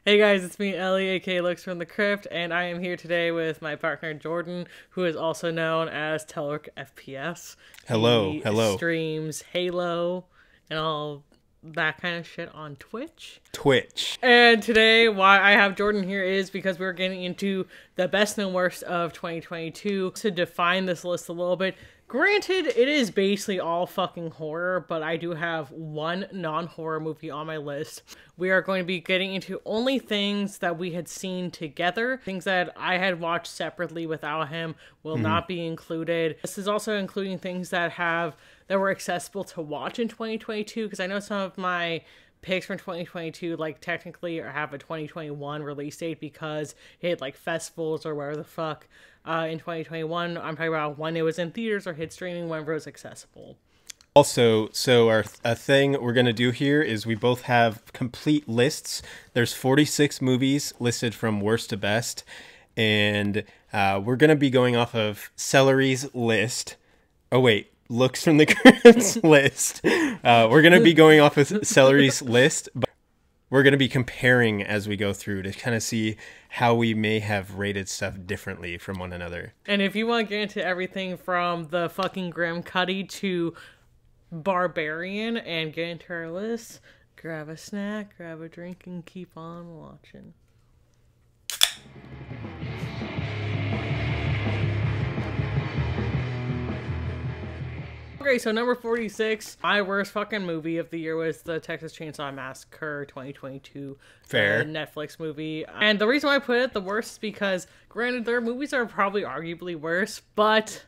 Hey guys, it's me, Ellie, aka Looks from the Crypt, and I am here today with my partner Jordan, who is also known as Telerik FPS. Hello, He hello. streams Halo and all that kind of shit on Twitch. Twitch. And today, why I have Jordan here is because we're getting into the best and worst of 2022. To define this list a little bit, granted, it is basically all fucking horror, but I do have one non-horror movie on my list. We are going to be getting into only things that we had seen together. Things that I had watched separately without him will not be included. This is also including things that were accessible to watch in 2022, because I know some of my picks from 2022 like technically have a 2021 release date because it hit like festivals or whatever the fuck in 2021. I'm talking about when it was in theaters or hit streaming, whenever it was accessible. Also, a thing we're going to do here is we both have complete lists. There's 46 movies listed from worst to best, and we're going to be going off of Celery's list. Oh, wait. Looks from the Crypt's list. We're going to be going off of Celery's list, but we're going to be comparing as we go through to kind of see how we may have rated stuff differently from one another. And if you want to get into everything from the fucking Grim Cuddy to Barbarian and get into our list, grab a snack, grab a drink, and keep on watching. Okay, so number 46, my worst fucking movie of the year was the Texas Chainsaw Massacre 2022 Fair. Netflix movie. And the reason why I put it the worst is because, granted, their movies are probably arguably worse, but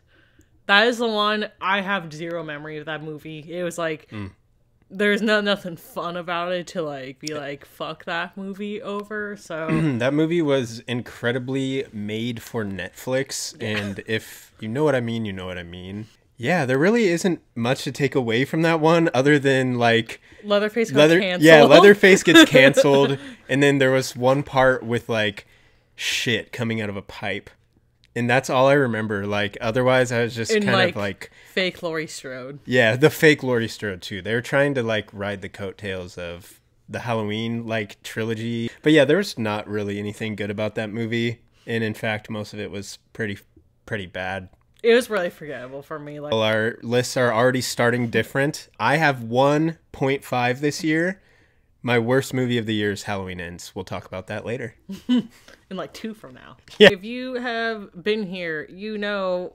that is the one I have zero memory of that movie. It was like, there's nothing fun about it to like be like, fuck that movie over. So That movie was incredibly made for Netflix, and if you know what I mean, you know what I mean. Yeah, there really isn't much to take away from that one other than like Leatherface got canceled. Yeah, Leatherface gets canceled, and then there was one part with like shit coming out of a pipe. And that's all I remember. Like, otherwise, I was just kind of like fake Laurie Strode. Yeah, the fake Laurie Strode too. They were trying to like ride the coattails of the Halloween like trilogy. But yeah, there was not really anything good about that movie, and in fact, most of it was pretty bad. It was really forgettable for me. Like, well, our lists are already starting different. I have 1.5 this year. My worst movie of the year is Halloween Ends. We'll talk about that later. In like 2 from now. Yeah. If you have been here, you know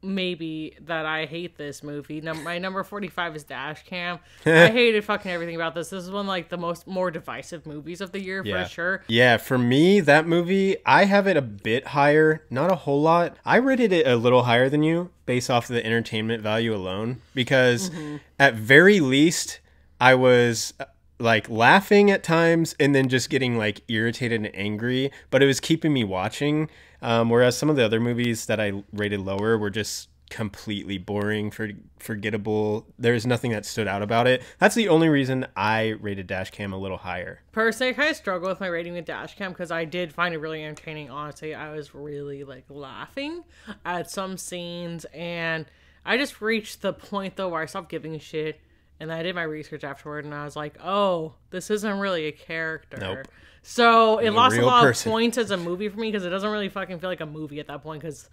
maybe that I hate this movie. My number 45 is Dashcam. I hated fucking everything about this. This is one of like the more divisive movies of the year for sure. Yeah, for me, that movie, I have it a bit higher, not a whole lot. I rated it a little higher than you based off of the entertainment value alone, because at very least I was like laughing at times and then just getting like irritated and angry, but it was keeping me watching. Whereas some of the other movies that I rated lower were just completely boring, forgettable. There's nothing that stood out about it. That's the only reason I rated Dashcam a little higher. Personally, I kind of struggle with my rating with Dashcam because I did find it really entertaining. Honestly, I was really like laughing at some scenes, and I just reached the point though where I stopped giving a shit. And I did my research afterward, and I was like, oh, this isn't really a character. Nope. So it lost a lot person. of points as a movie for me, because it doesn't really fucking feel like a movie at that point, because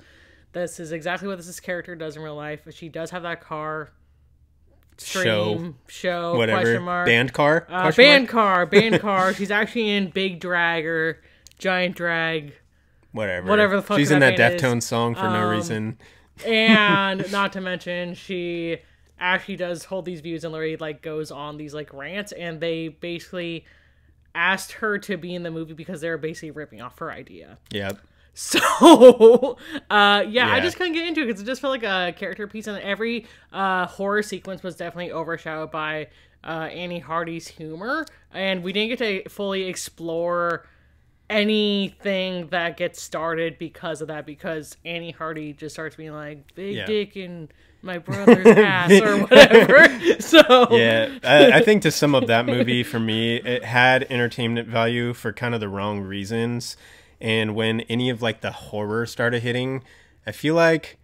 this is exactly what this character does in real life. She does have that car. Show, whatever. Question mark. Band car? Band car. She's actually in Big Drag or Giant Drag. Whatever the fuck she's in that band Deftones song for no reason. And not to mention, she actually does hold these views and literally like goes on these like rants, and they basically asked her to be in the movie because they were basically ripping off her idea. Yep. So I just couldn't get into it because it just felt like a character piece, and every horror sequence was definitely overshadowed by Annie Hardy's humor, and we didn't get to fully explore anything that gets started because of that, because Annie Hardy just starts being like big dick in my brother's ass or whatever. So yeah, I think to sum up that movie, for me, it had entertainment value for kind of the wrong reasons, and when any of like the horror started hitting, I feel like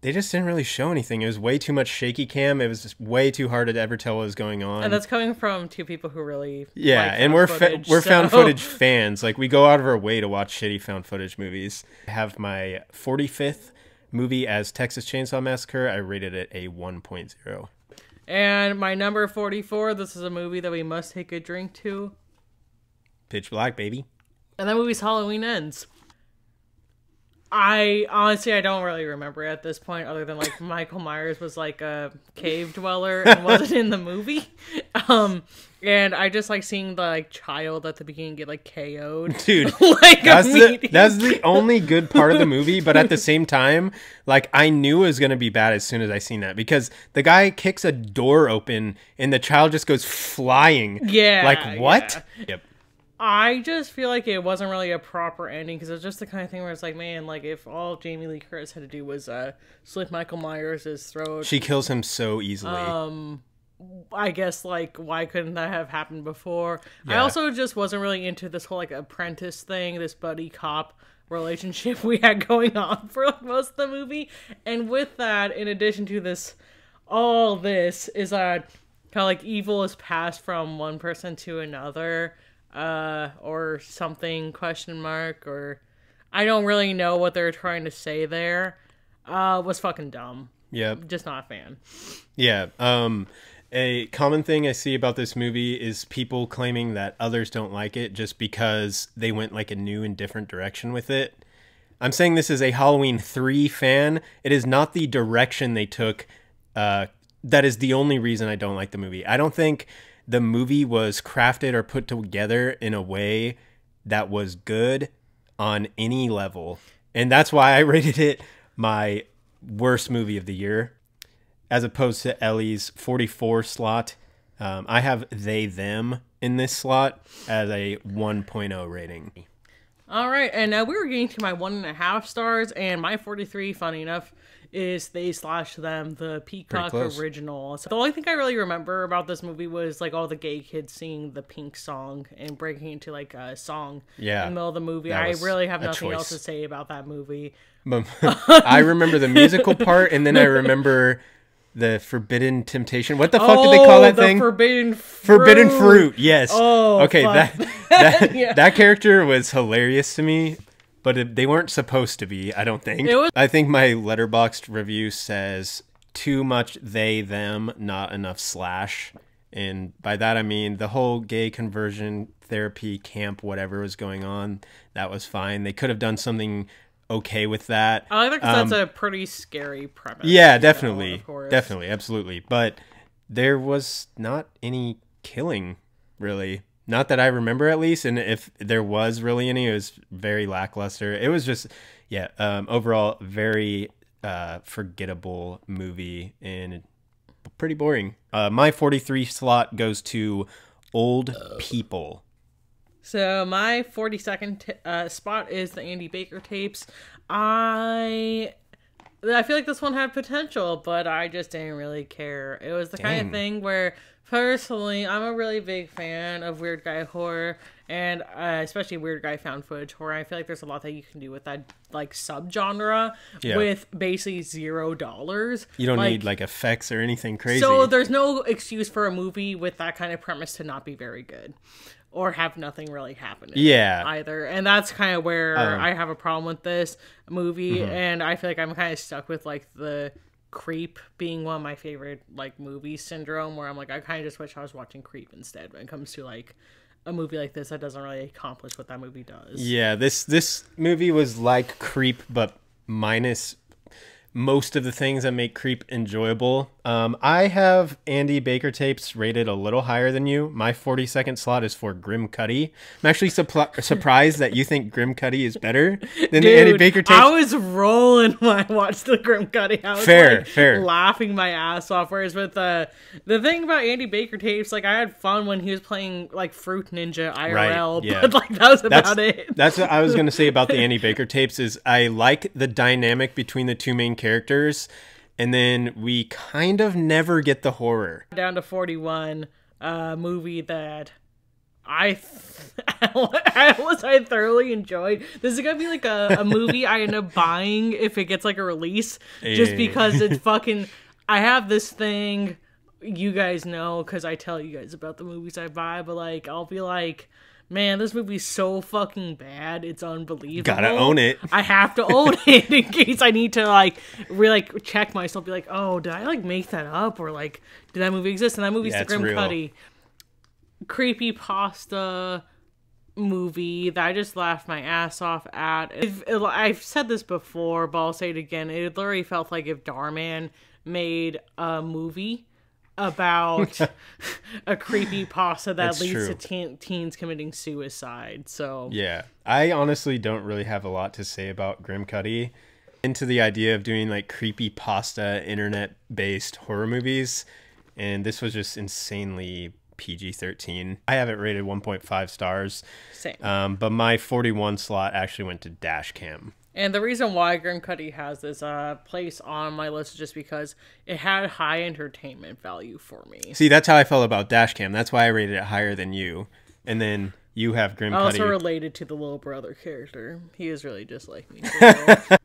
they just didn't really show anything. It was way too much shaky cam. It was just way too hard to ever tell what was going on. And that's coming from two people who really like and we're found footage fans. Like, we go out of our way to watch shitty found footage movies. I have my 45th movie as Texas Chainsaw Massacre. I rated it a 1.0. And my number 44, this is a movie that we must take a drink to. Pitch Black, baby. And that movie's Halloween Ends. I don't really remember at this point, other than like Michael Myers was like a cave dweller and wasn't in the movie. And I just like seeing the like child at the beginning get like KO'd. Dude, like that's the only good part of the movie, but at the same time, like, I knew it was gonna be bad as soon as I seen that, because the guy kicks a door open and the child just goes flying. Yeah. Like, what? Yeah. Yep. I just feel like it wasn't really a proper ending, because it's just the kind of thing where it's like, man, like, if all Jamie Lee Curtis had to do was slit Michael Myers' throat. She kills him so easily. I guess, like, why couldn't that have happened before? Yeah. I also just wasn't really into this whole, like, apprentice thing, this buddy cop relationship we had going on for like, most of the movie. And with that, in addition to this, all this is kind of like evil is passed from one person to another. Or something, question mark, or I don't really know what they're trying to say there. Was fucking dumb. Yeah. Just not a fan. Yeah. A common thing I see about this movie is people claiming that others don't like it just because they went like a new and different direction with it. I'm saying this as a Halloween 3 fan. It is not the direction they took. That is the only reason I don't like the movie. I don't think the movie was crafted or put together in a way that was good on any level. And that's why I rated it my worst movie of the year, as opposed to Ellie's 44 slot. I have they, them in this slot as a 1.0 rating. All right, and we were getting to my 1.5 stars, and my 43, funny enough, is they/them, the Peacock original. So the only thing I really remember about this movie was like all the gay kids singing the Pink song and breaking into like a song in the middle of the movie. I really have nothing else to say about that movie. I remember the musical part, and then I remember the Forbidden Temptation. What the fuck did they call that thing? Forbidden Fruit. Forbidden Fruit, yes. Oh, okay, fuck. that character was hilarious to me. But they weren't supposed to be, I don't think. I think my Letterboxd review says too much they, them, not enough slash. And by that I mean the whole gay conversion therapy camp, whatever was going on, that was fine. They could have done something okay with that. I like that because that's a pretty scary premise. Yeah, definitely. Of course. Definitely, absolutely. But there was not any killing, really. Not that I remember, at least, and if there was really any, it was very lackluster. It was just, overall, very forgettable movie and pretty boring. My 43 slot goes to Old People. So my 42nd spot is the Andy Baker tapes. I feel like this one had potential, but I just didn't really care. It was the kind of thing where, personally, I'm a really big fan of weird guy horror, and especially weird guy found footage horror. I feel like there's a lot that you can do with that like subgenre with basically $0. You don't need like effects or anything crazy. So there's no excuse for a movie with that kind of premise to not be very good. Or have nothing really happen either. And that's kind of where I have a problem with this movie. And I feel like I'm kind of stuck with like the Creep being one of my favorite like movies syndrome, where I'm like, I kind of just wish I was watching Creep instead when it comes to like a movie like this that doesn't really accomplish what that movie does. Yeah, this movie was like Creep, but minus most of the things that make Creep enjoyable. I have Andy Baker tapes rated a little higher than you. My 42nd slot is for Grim Cuddy. I'm actually surprised that you think Grim Cuddy is better than the Andy Baker tapes. I was rolling when I watched the Grim Cuddy. I was fair. laughing my ass off. Whereas with the thing about Andy Baker tapes, like I had fun when he was playing like Fruit Ninja IRL, but like that was about it. That's what I was gonna say about the Andy Baker tapes. Is I like the dynamic between the two main characters, and then we kind of never get the horror. Down to 41, movie that I Atlas I thoroughly enjoyed. This is gonna be like a movie I end up buying if it gets like a release, just because it's fucking. I have this thing, you guys know, because I tell you guys about the movies I buy, but like I'll be like, man, this movie's so fucking bad, it's unbelievable. Gotta own it. I have to own it in case I need to like really like check myself, be like, oh, did I like make that up, or like did that movie exist? And that movie's the Grim Cuddy creepy pasta movie that I just laughed my ass off at. I've said this before, but I'll say it again. It literally felt like if Darman made a movie about a creepy pasta that leads to teens committing suicide. So yeah, I honestly don't really have a lot to say about Grim Cuddy. Into the idea of doing like creepy pasta internet based horror movies, and this was just insanely PG-13. I have it rated 1.5 stars. Same. But my 41 slot actually went to Dashcam. And the reason why Grim Cuddy has this place on my list is just because it had high entertainment value for me. See, that's how I felt about Dashcam. That's why I rated it higher than you. And then you have Grim Cuddy. Also related to the little brother character. He is really just like me. So.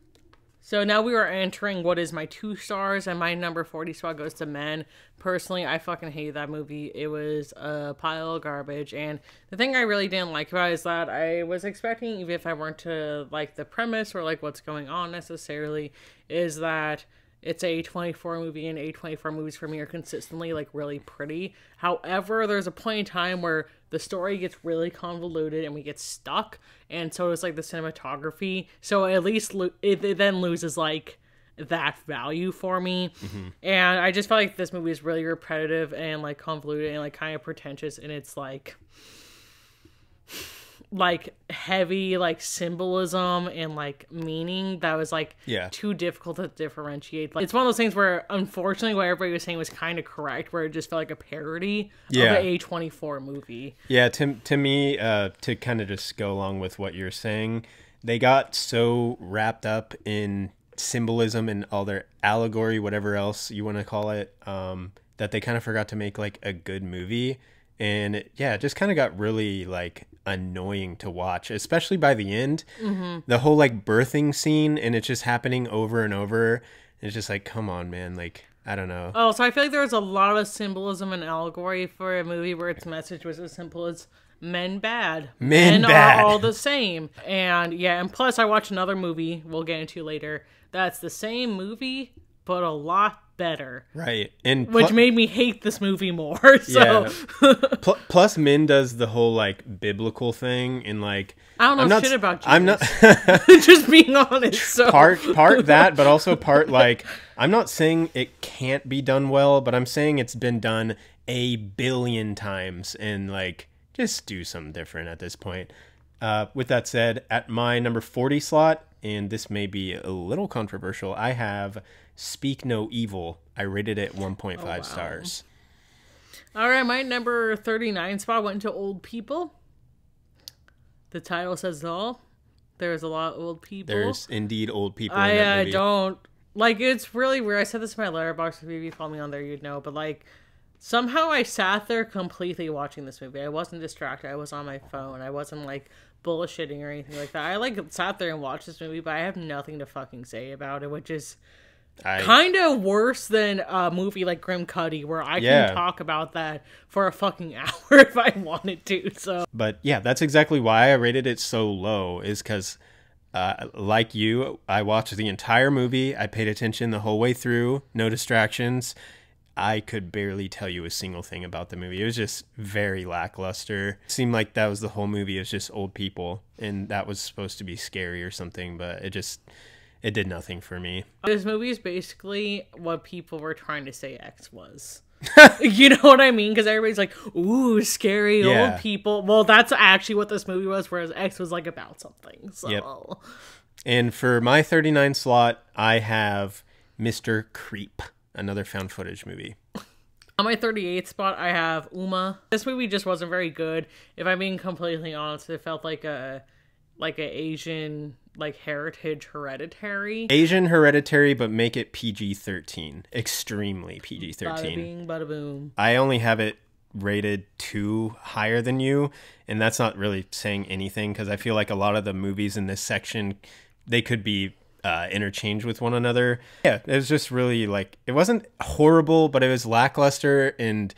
So now we are entering what is my 2 stars, and my number 40 spot goes to Men. Personally, I fucking hate that movie. It was a pile of garbage, and the thing I really didn't like about it is that I was expecting, even if I weren't to like the premise or like what's going on necessarily, is that it's a A24 movie, and A24 movies for me are consistently like really pretty. However, there's a point in time where the story gets really convoluted and we get stuck, and so does like the cinematography. So at least it then loses like that value for me. Mm-hmm. And I just felt like this movie is really repetitive and like convoluted and like kind of pretentious, and it's like heavy like symbolism and like meaning that was like too difficult to differentiate. Like, it's one of those things where unfortunately what everybody was saying was kind of correct, where it just felt like a parody of an A24 movie. Yeah, to me, to kind of just go along with what you're saying, they got so wrapped up in symbolism and all their allegory, whatever else you want to call it, that they kind of forgot to make like a good movie. And it just kind of got really like annoying to watch, especially by the end. Mm-hmm. The whole like birthing scene, and it's just happening over and over. It's just like, come on, man. Like, I don't know. Oh, so I feel like there was a lot of symbolism and allegory for a movie where its message was as simple as men bad. Men bad. Are all the same. And and plus I watched another movie we'll get into later that's the same movie, but a lot better. Right. And which made me hate this movie more. So plus Min does the whole like biblical thing, and like I don't know shit about Jesus. I'm not just being honest. So. Part that, but also part like I'm not saying it can't be done well, but I'm saying it's been done a billion times, and like just do something different at this point. With that said, at my number 40 slot, and this may be a little controversial, I have Speak No Evil. I rated it 1.5 stars. All right, my number 39 spot went to Old People. The title says it all. There's a lot of old people. There's indeed old people in that movie. I don't... Like, it's really weird. I said this in my Letterboxd. If you follow me on there, you'd know. But, like, somehow I sat there completely watching this movie. I wasn't distracted. I was on my phone. I wasn't, like, bullshitting or anything like that. I, like, sat there and watched this movie, but I have nothing to fucking say about it, which is... kind of worse than a movie like Grim Cuddy, where I can talk about that for a fucking hour if I wanted to. So, but yeah, that's exactly why I rated it so low, is because like you, I watched the entire movie. I paid attention the whole way through, no distractions. I could barely tell you a single thing about the movie. It was just very lackluster. It seemed like that was the whole movie. It was just old people, and that was supposed to be scary or something, but it did nothing for me. This movie is basically what people were trying to say X was. You know what I mean? Because everybody's like, ooh, scary old people. Well, that's actually what this movie was, whereas X was like about something. So. Yep. And for my 39 slot, I have Mr. Creep, another found footage movie. On my 38th spot, I have Uma. This movie just wasn't very good. If I'm being completely honest, it felt like a Asian like heritage Hereditary. Asian Hereditary, but make it PG-13. Extremely PG-13. Bada bing, bada boom. I only have it rated 2 higher than you, and that's not really saying anything because I feel like a lot of the movies in this section, they could be interchanged with one another. Yeah, it was just really like, it wasn't horrible, but it was lackluster, and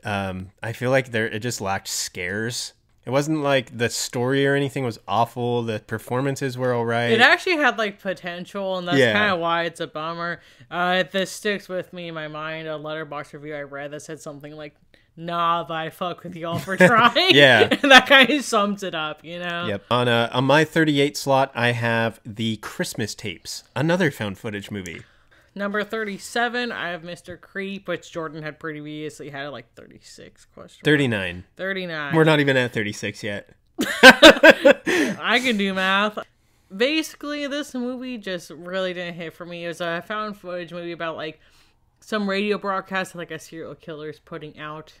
I feel like it just lacked scares. It wasn't like the story or anything was awful. The performances were all right. It actually had like potential, and that's kind of why it's a bummer. This sticks with me in my mind. A Letterboxd review I read that said something like, "Nah, but I fuck with y'all for trying." Yeah, and that kind of sums it up, you know. Yep. On my 38 slot, I have The Christmas Tapes, another found footage movie. Number 37, I have Mr. Creep, which Jordan had previously had at like 36 question. 39. 39. We're not even at 36 yet. I can do math. Basically, this movie just really didn't hit for me. It was a found footage movie about like some radio broadcast like a serial killer's putting out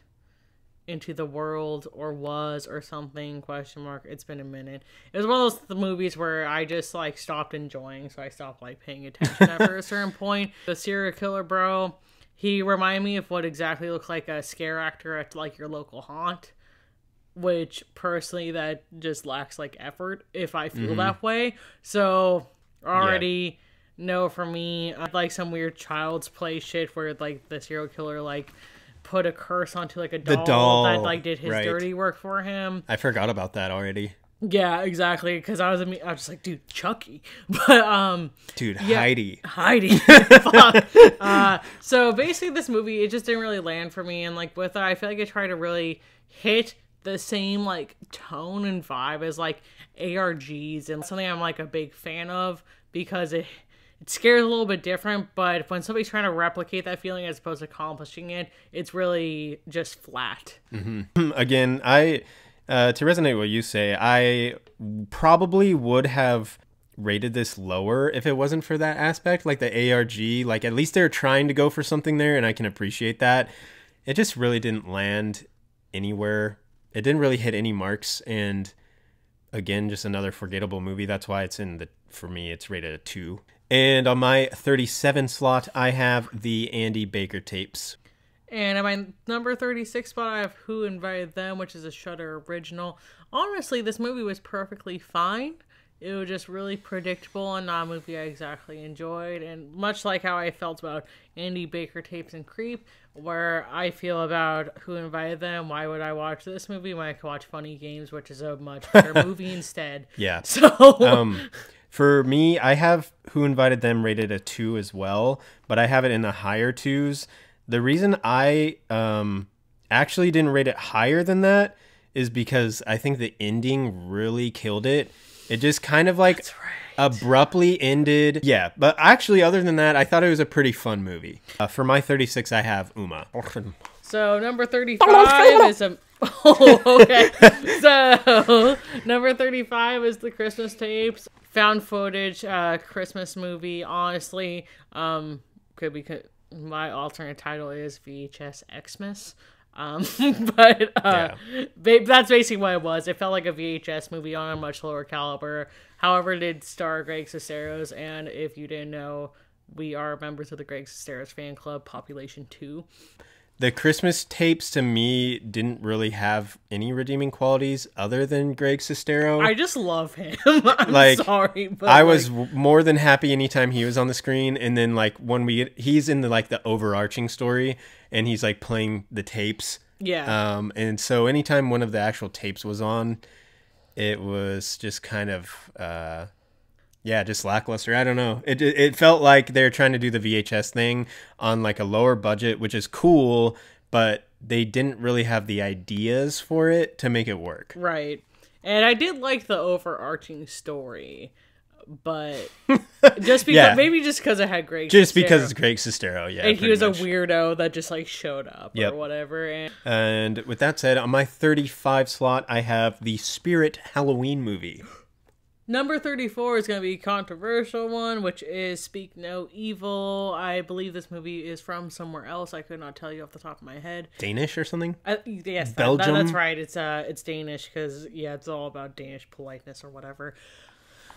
into the world, or was, or something, question mark. It's been a minute. It was one of those movies where I just like stopped enjoying, so I stopped like paying attention after a certain point. The serial killer bro, he reminded me of what exactly looks like a scare actor at like your local haunt, which personally that just lacks like effort if I feel that way. So already no for me. I'd like some weird child's play shit where like the serial killer like put a curse onto like a doll that like did his dirty work for him. I forgot about that already. Yeah, exactly. Because I was just like, dude, Chucky. But dude, Heidi. Fuck. So basically, this movie, it just didn't really land for me. And like with it, I feel like it tried to really hit the same like tone and vibe as like ARGs, and something I'm like a big fan of because it scares a little bit different, but when somebody's trying to replicate that feeling as opposed to accomplishing it, it's really just flat. Again, to resonate what you say, I probably would have rated this lower if it wasn't for that aspect, like the ARG. Like, at least they're trying to go for something there, and I can appreciate that. It just really didn't land anywhere. It didn't really hit any marks, and again, just another forgettable movie. That's why for me, it's rated a 2. And on my 37 slot, I have the Andy Baker Tapes. And at my number 36 spot, I have Who Invited Them, which is a Shudder original. Honestly, this movie was perfectly fine. It was just really predictable and not a movie I exactly enjoyed. And much like how I felt about Andy Baker Tapes and Creep, where I feel about Who Invited Them, why would I watch this movie when I could watch Funny Games, which is a much better movie instead. Yeah. So... For me, I have Who Invited Them rated a 2 as well, but I have it in the higher 2s. The reason I actually didn't rate it higher than that is because I think the ending really killed it. It just kind of like abruptly ended. Yeah, but actually, other than that, I thought it was a pretty fun movie. For my 36, I have Uma. So number 35 is a... Oh, okay. So number 35 is The Christmas Tapes. Found footage, Christmas movie. Honestly, could be... My alternate title is VHS Xmas. But that's basically what it was. It felt like a VHS movie on a much lower caliber. However, it did star Greg Sesteros, and if you didn't know, we are members of the Greg Sesteros fan club, Population 2. The Christmas Tapes, to me, didn't really have any redeeming qualities other than Greg Sestero. I just love him. I'm sorry, but I was more than happy anytime he was on the screen. And then, like, when he's in the overarching story, and he's like playing the tapes. Yeah. And so anytime one of the actual tapes was on, it was just kind of just lackluster. I don't know. It felt like they're trying to do the VHS thing on like a lower budget, which is cool, but they didn't really have the ideas for it to make it work. Right. And I did like the overarching story, but just because maybe just because it had Greg Just Sestero. Because it's Greg Sestero, yeah. And he was a weirdo that just like showed up or whatever. And with that said, on my 35 slot, I have the Spirit Halloween movie. Number 34 is going to be a controversial one, which is Speak No Evil. I believe this movie is from somewhere else. I could not tell you off the top of my head. Danish or something? Yes, Belgium? that's right. It's Danish because, it's all about Danish politeness or whatever.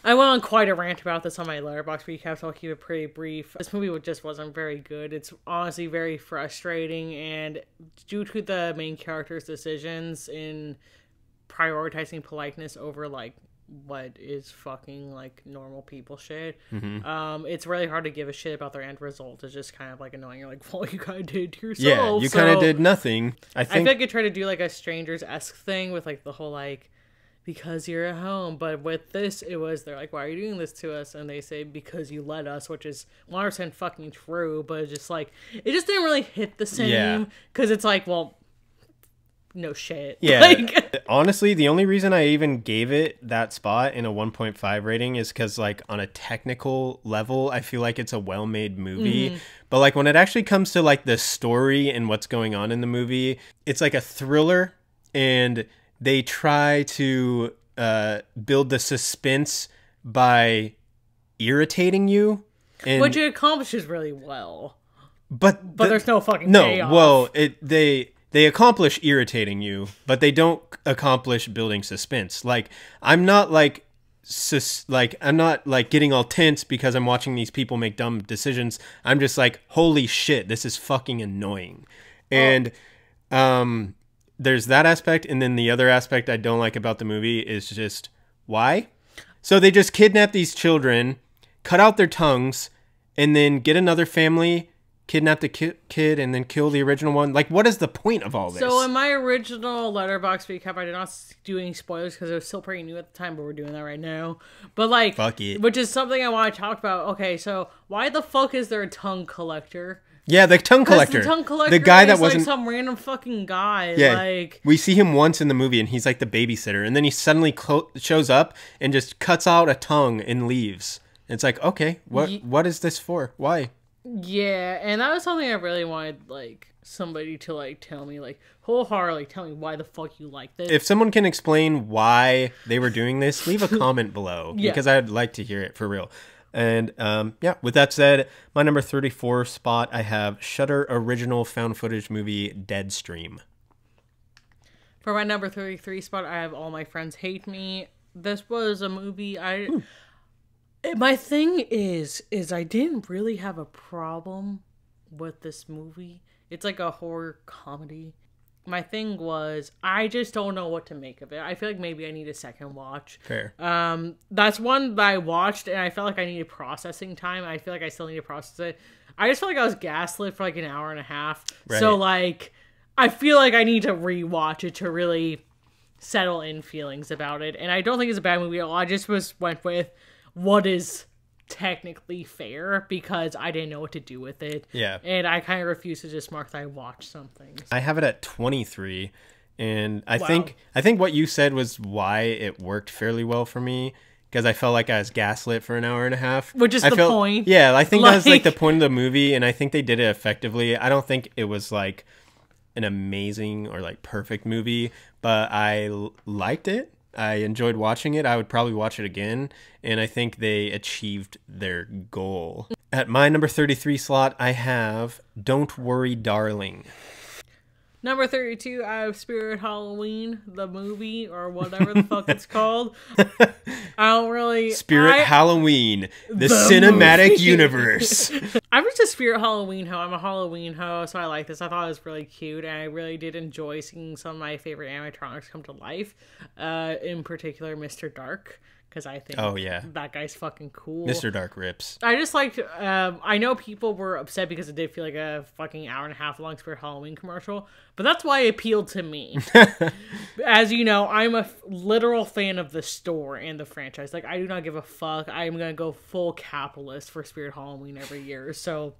I went on quite a rant about this on my Letterboxd recap, so I'll keep it pretty brief. This movie just wasn't very good. It's honestly very frustrating, and due to the main character's decisions in prioritizing politeness over, like, what is fucking, like, normal people shit, it's really hard to give a shit about their end result. It's just kind of, like, annoying. You're like, well, you kind of did to yourself. Yeah, you kind of did nothing. I feel like I try to do, like, a Strangers-esque thing with, like, the whole, like, because you're at home. But with this, it was, they're like, why are you doing this to us? And they say, because you let us, which is 100% fucking true. But it's just, like, it just didn't really hit the same. Because it's like, well, no shit. Yeah. Like, honestly, the only reason I even gave it that spot in a 1.5 rating is because, like, on a technical level, I feel like it's a well-made movie. But, like, when it actually comes to, like, the story and what's going on in the movie, it's like a thriller, and they try to build the suspense by irritating you. And which it accomplishes really well. But there's no fucking payoff. Well, they accomplish irritating you, but they don't accomplish building suspense. Like, I'm not like I'm not like getting all tense because I'm watching these people make dumb decisions. I'm just like, holy shit, this is fucking annoying. And there's that aspect, and then the other aspect I don't like about the movie is just why. So they just kidnap these children, cut out their tongues, and then get another family, kidnap the kid, and then kill the original one. Like, what is the point of all this? So in my original Letterboxd recap, I did not do any spoilers because it was still pretty new at the time, but we're doing that right now. But, like, fuck it. Which is something I want to talk about. Okay, so why the fuck is there a tongue collector? Yeah, the tongue collector. The tongue collector, the guy that is wasn't like some random fucking guy. Yeah, like, we see him once in the movie, and he's like the babysitter, and then he suddenly shows up and just cuts out a tongue and leaves. And it's like, okay, what is this for? Why? Yeah, and that was something I really wanted, like, somebody to, like, tell me, like, wholeheartedly tell me why the fuck you like this. If someone can explain why they were doing this, leave a comment below, because I'd like to hear it for real. And yeah, with that said, my number 34 spot, I have Shudder original found footage movie Deadstream. For my number 33 spot, I have All My Friends Hate Me. This was a movie my thing is I didn't really have a problem with this movie. It's like a horror comedy. My thing was, I just don't know what to make of it. I feel like maybe I need a second watch. Fair. That's one that I watched, and I felt like I needed processing time. I feel like I still need to process it. I just felt like I was gaslit for like an hour and a half. Right. So, like, I feel like I need to rewatch it to really settle in feelings about it. And I don't think it's a bad movie at all. I just went with what is technically fair because I didn't know what to do with it. Yeah. And I kind of refuse to just mark that I watched something. I have it at 23, and I think what you said was why it worked fairly well for me, because I felt like I was gaslit for an hour and a half. Which is the point. Yeah, I think that was like the point of the movie, and I think they did it effectively. I don't think it was like an amazing or like perfect movie, but I liked it. I enjoyed watching it. I would probably watch it again, and I think they achieved their goal. At my number 33 slot, I have Don't Worry, Darling. Number 32, I have Spirit Halloween, the movie, or whatever the fuck it's called. I don't really... Halloween, the cinematic universe. I'm just a Spirit Halloween hoe. I'm a Halloween hoe, so I like this. I thought it was really cute, and I really did enjoy seeing some of my favorite animatronics come to life. In particular, Mr. Dark, because I think that guy's fucking cool. Mr. Dark rips. I just liked, I know people were upset because it did feel like a fucking hour and a half long Spirit Halloween commercial, but that's why it appealed to me. As you know, I'm a literal fan of the store and the franchise. Like, I do not give a fuck. I'm gonna go full capitalist for Spirit Halloween every year, so.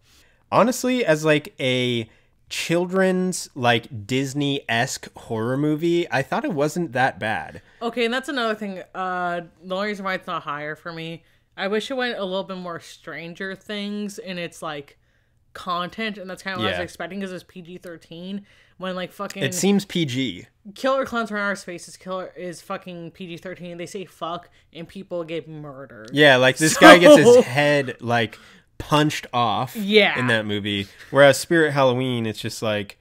Honestly, as like a children's like Disney-esque horror movie, I thought it wasn't that bad. Okay, and that's another thing. The only reason why it's not higher for me, I wish it went a little bit more Stranger Things in its like content, and that's kind of what I was expecting because it's PG-13. When like fucking it seems PG. Killer Clowns from Outer Space is fucking PG-13. They say fuck and people get murdered. Yeah, like this guy gets his head like punched off in that movie, whereas Spirit Halloween, it's just like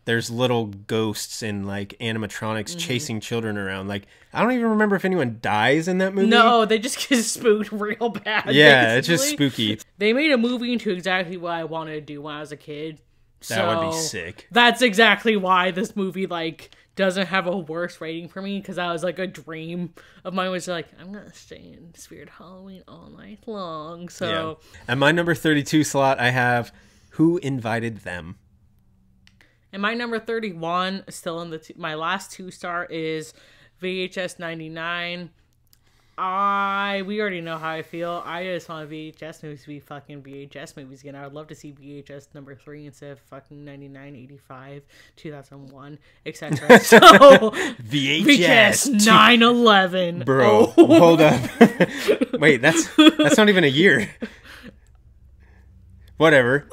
there's little ghosts and like animatronics chasing children around. Like, I don't even remember if anyone dies in that movie. No, they just get spooked real bad. Yeah, basically. it's just spooky. They made a movie into exactly what I wanted to do when I was a kid. That would be sick. That's exactly why this movie, like, doesn't have a worse rating for me, because that was, like, a dream of mine, was like, I'm gonna stay in Spirit Halloween all night long, so... Yeah. At my number 32 slot, I have Who Invited Them? And my number 31, still in my last 2-star, is VHS 99. We already know how I feel. I just want VHS movies to be fucking VHS movies again. I would love to see VHS number 3 instead of fucking 99, 85, 2001, etc. So, VHS 9/11. Bro, hold up. Wait, that's not even a year. Whatever.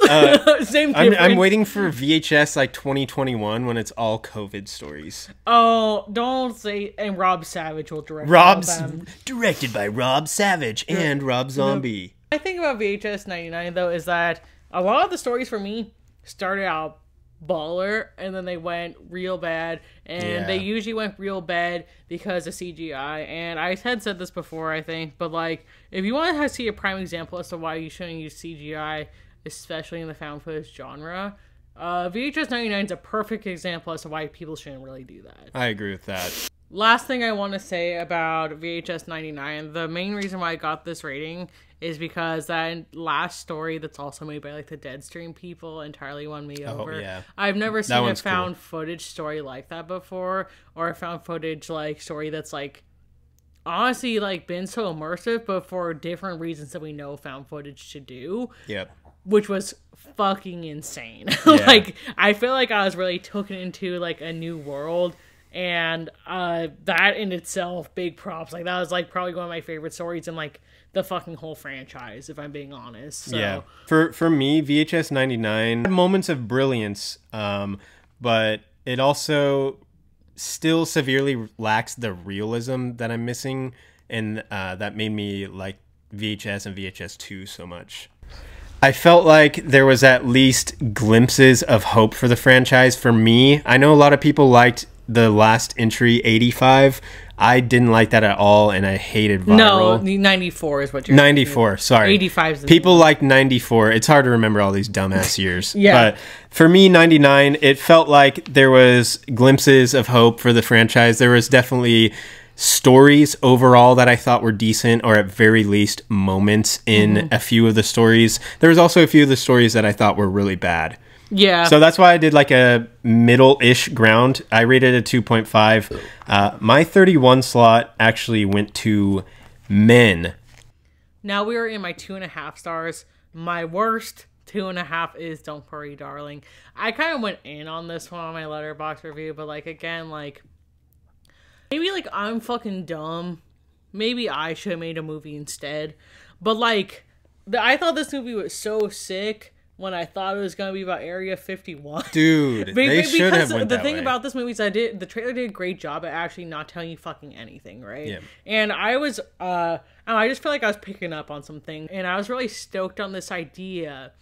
Same I'm waiting for VHS like 2021 when it's all COVID stories. Oh, don't say. And Rob Savage will direct them. Directed by Rob Savage and Rob Zombie. The thing about VHS 99 though is that a lot of the stories for me started out baller and then they went real bad, and they usually went real bad because of CGI. And I had said this before, I think, but like, if you want to see a prime example as to why you shouldn't use CGI, especially in the found footage genre, VHS 99 is a perfect example as to why people shouldn't really do that. I agree with that. Last thing I want to say about VHS 99, the main reason why I got this rating is because that last story that's also made by like the Deadstream people entirely won me over. Yeah. I've never seen a found footage story like that before, or a found footage like story that's like honestly like been so immersive, but for different reasons that we know found footage should do. Yep. Which was fucking insane. Yeah. Like, I feel like I was really taken into like a new world, and that in itself, big props. Like, that was like probably one of my favorite stories in like the fucking whole franchise, if I'm being honest. So. Yeah. For me, VHS 99 had moments of brilliance, but it also still severely lacks the realism that I'm missing, and that made me like VHS and VHS 2 so much. I felt like there was at least glimpses of hope for the franchise. For me, I know a lot of people liked the last entry, 85. I didn't like that at all, and I hated Viral. No, 94 is what you're 94, sorry. 85 is people liked 94. It's hard to remember all these dumbass years. Yeah. But for me, 99, it felt like there was glimpses of hope for the franchise. There was definitely stories overall that I thought were decent, or at very least moments in a few of the stories. There was also a few of the stories that I thought were really bad. Yeah. So that's why I did like a middle-ish ground. I rated it a 2.5. My 31 slot actually went to Men. Now we are in my 2.5 stars. My worst 2.5 is Don't Worry, Darling. I kind of went in on this one on my Letterboxd review, but like, again, like, maybe, like, I'm fucking dumb. Maybe I should have made a movie instead. But, like, I thought this movie was so sick when I thought it was going to be about Area 51. Dude, they should have went the that thing way. about this movie is the trailer did a great job at actually not telling you fucking anything, right? Yeah. And I was, I just feel like I was picking up on something. And I was really stoked on this idea.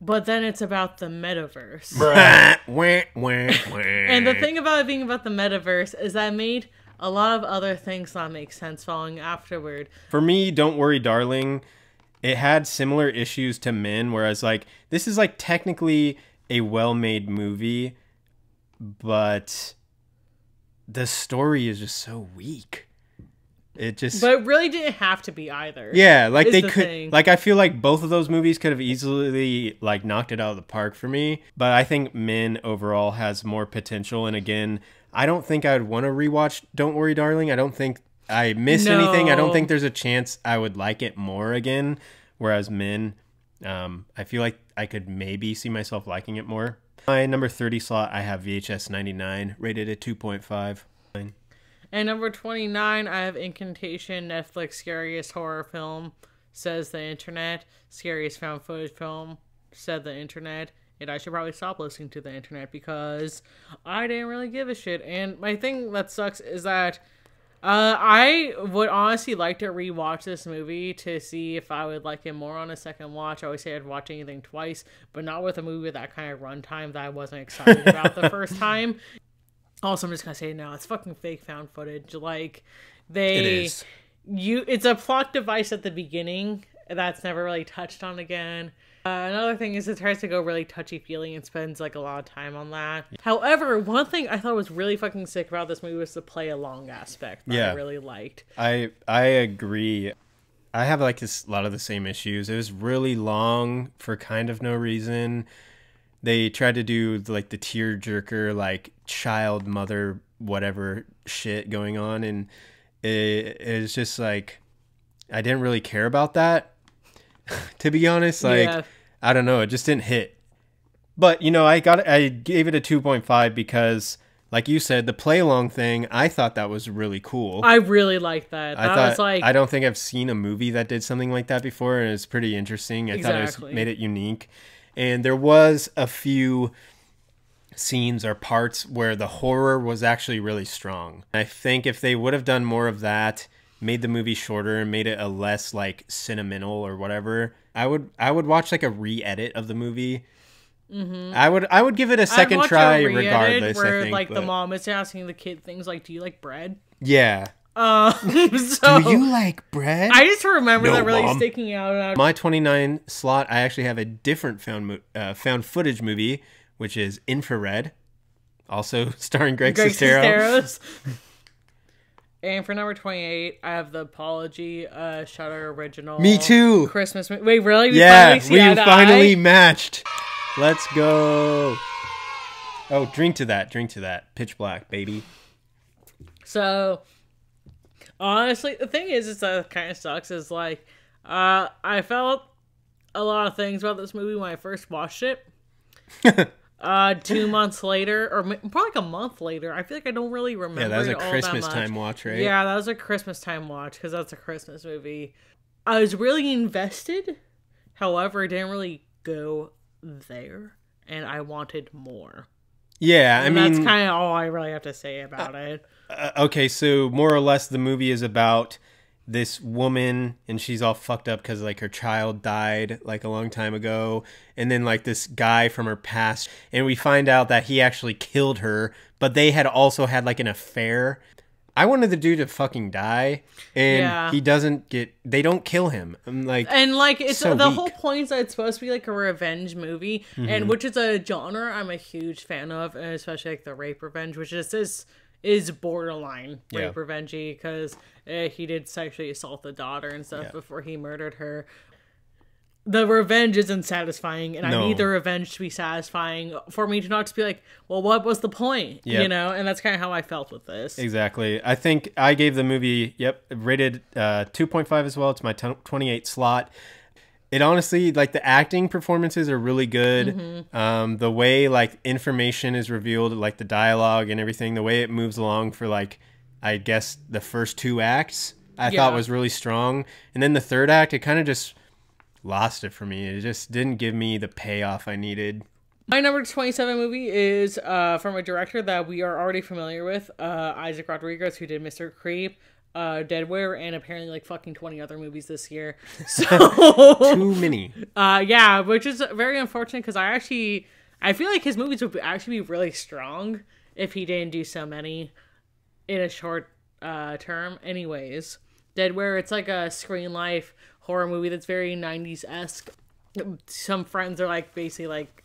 But then it's about the metaverse. And the thing about it being about the metaverse is that it made a lot of other things not make sense following afterward. For me, Don't Worry, Darling, it had similar issues to Men, whereas like this is like technically a well-made movie, but the story is just so weak. But it really didn't have to be either. Yeah, like they could, like I feel like both of those movies could have easily like knocked it out of the park for me. But I think Men overall has more potential. And again, I don't think I would want to rewatch Don't Worry, Darling. I don't think I missed anything. I don't think there's a chance I would like it more again. Whereas Men, I feel like I could maybe see myself liking it more. My number 30 slot, I have VHS 99, rated at 2.5. And number 29, I have Incantation, Netflix scariest horror film, says the internet. Scariest found footage film, said the internet. And I should probably stop listening to the internet because I didn't really give a shit. And my thing that sucks is that I would honestly like to rewatch this movie to see if I would like it more on a second watch. I always say I'd watch anything twice, but not with a movie with that kind of runtime that I wasn't excited about the first time. Also, I'm just gonna say now, it's fucking fake found footage. Like, It is. it's a plot device at the beginning that's never really touched on again. Another thing is it tries to go really touchy-feely and spends like a lot of time on that. However, one thing I thought was really fucking sick about this movie was the play-along aspect that I really liked. I agree. I have like a lot of the same issues. It was really long for kind of no reason. They tried to do like the tear-jerker, like child, mother, whatever shit going on, and it's just like I didn't really care about that. To be honest, like, I don't know, it just didn't hit. But, you know, I gave it a 2.5 because, like you said, the play along thing, I thought that was really cool. I really liked that. I don't think I've seen a movie that did something like that before, and it's pretty interesting. I thought it made it unique. And there was a few scenes or parts where the horror was actually really strong. I think if they would have done more of that, made the movie shorter and made it a less like sentimental or whatever, I would watch like a re-edit of the movie. Mm-hmm. I would give it a second try regardless. Where I think, like the mom is asking the kid things like, "Do you like bread?" Yeah. So, do you like bread? I just remember that really sticking out. My 29 slot, I actually have a different found footage movie, which is Infrared, also starring Greg Sestero. And for number 28, I have The Apology, Shudder original. Me too. Christmas movie. Wait, really? We finally matched. Let's go. Oh, drink to that. Pitch Black, baby. So, honestly, the thing is that kind of sucks is like, I felt a lot of things about this movie when I first watched it. 2 months later, or probably like a month later, I feel like I don't really remember. Yeah, that was a Christmas time watch, right? Yeah, that was a Christmas time watch because that's a Christmas movie. I was really invested. However, it didn't really go there, and I wanted more. Yeah, and that's kind of all I really have to say about it. Okay, so more or less, the movie is about this woman, and she's all fucked up because like her child died like a long time ago, and then like this guy from her past, and we find out that he actually killed her, but they had also had like an affair. I wanted the dude to fucking die, and they don't kill him. It's so the whole point is that it's supposed to be like a revenge movie, and which is a genre I'm a huge fan of, and especially like the rape revenge, which is borderline rape revenge-y because he did sexually assault the daughter and stuff before he murdered her. The revenge isn't satisfying, and I need the revenge to be satisfying for me to not just be like, well, what was the point? You know, and that's kind of how I felt with this. Exactly. I think I gave the movie, rated 2.5 as well. It's my 28 slot. It honestly, like, the acting performances are really good. Mm-hmm. The way, like, information is revealed, like, the dialogue and everything, the way it moves along for, like, I guess the first 2 acts, I thought was really strong. And then the third act, it kind of just lost it for me. It just didn't give me the payoff I needed. My number 27 movie is from a director that we are already familiar with, Isaac Rodriguez, who did Mr. Creep, Deadware, and apparently like fucking 20 other movies this year. So too many. Which is very unfortunate because I feel like his movies would actually be really strong if he didn't do so many in a short term. Anyways, Deadware, it's like a screen life horror movie that's very 90s-esque. Some friends are like basically like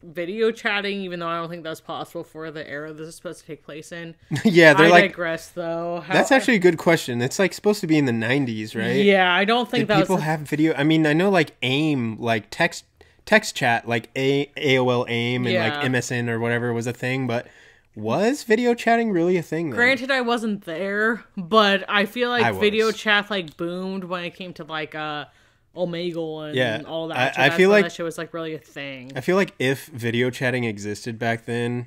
video chatting, even though I don't think that's possible for the era this is supposed to take place in. Yeah, they're I like, digress though. That's actually a good question. It's like supposed to be in the 90s, right? Yeah, I don't think that people have video. I mean, I know like AIM, like text chat, like AOL AIM and like MSN or whatever was a thing, but was video chatting really a thing then? Granted, I wasn't there, but I feel like video chat like boomed when it came to like Omegle and all that. I feel like that shit was like really a thing. I feel like if video chatting existed back then,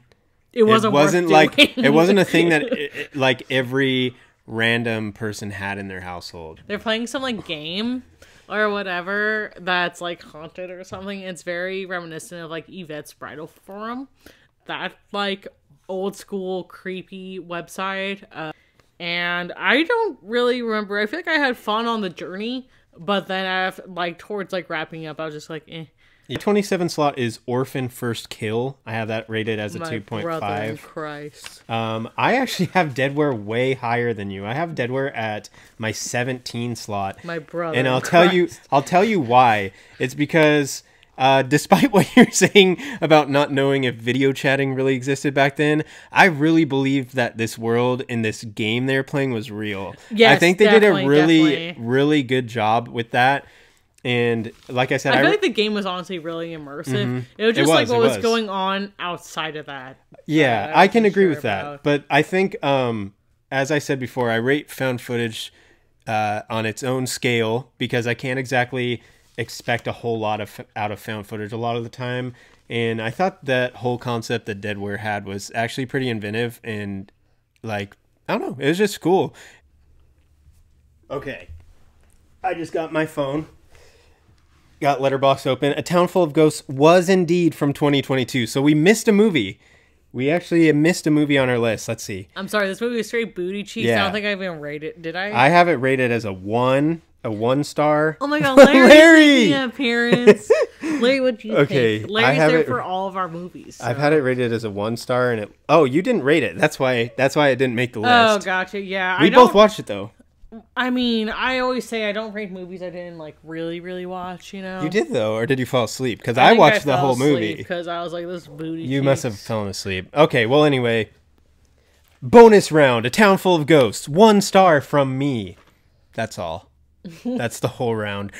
it wasn't like it wasn't a thing that like every random person had in their household. They're playing some like game or whatever that's like haunted or something. It's very reminiscent of like Yvette's Bridal Forum, that like old school creepy website. And I don't really remember. I feel like I had fun on the journey, but then towards like wrapping up, I was just like, eh. The 27 slot is Orphan First Kill. I have that rated as a My 2.5. brother in Christ. I actually have Deadware way higher than you. I have Deadware at my 17 slot. My brother. And I'll tell you why. It's because despite what you're saying about not knowing if video chatting really existed back then, I really believed that this world in this game they're playing was real. Yes, I think they did a really, definitely. really good job with that. And like I said, I feel like the game was honestly really immersive. Mm-hmm. It was just what was was going on outside of that. Yeah, I can agree with that. But I think, as I said before, I rate found footage on its own scale because I can't exactly expect a whole lot out of found footage a lot of the time. And I thought that whole concept that Deadware had was actually pretty inventive and, like, I don't know, it was just cool. Okay, I just got my phone. Got Letterboxd open. A Town Full of Ghosts was indeed from 2022. So we missed a movie. We actually missed a movie on our list. Let's see. I'm sorry, this movie was straight booty cheeks. Yeah. I don't think I even rated it. Did I? I have it rated as a 1 star. Oh my god, Larry's making an appearance. Larry, what'd you Okay, think? Larry's there for all of our movies. So. I've had it rated as a 1 star, and you didn't rate it. That's why it didn't make the list. Oh, gotcha. Yeah, we both watched it though. I mean, I always say I don't rate movies I didn't like really, really watch. You know, you did though, or did you fall asleep? Because I watched the whole movie. Because I was like, this booty. You must have fallen asleep. Okay, well anyway, bonus round: A Town Full of Ghosts, 1 star from me. That's all. That's the whole round.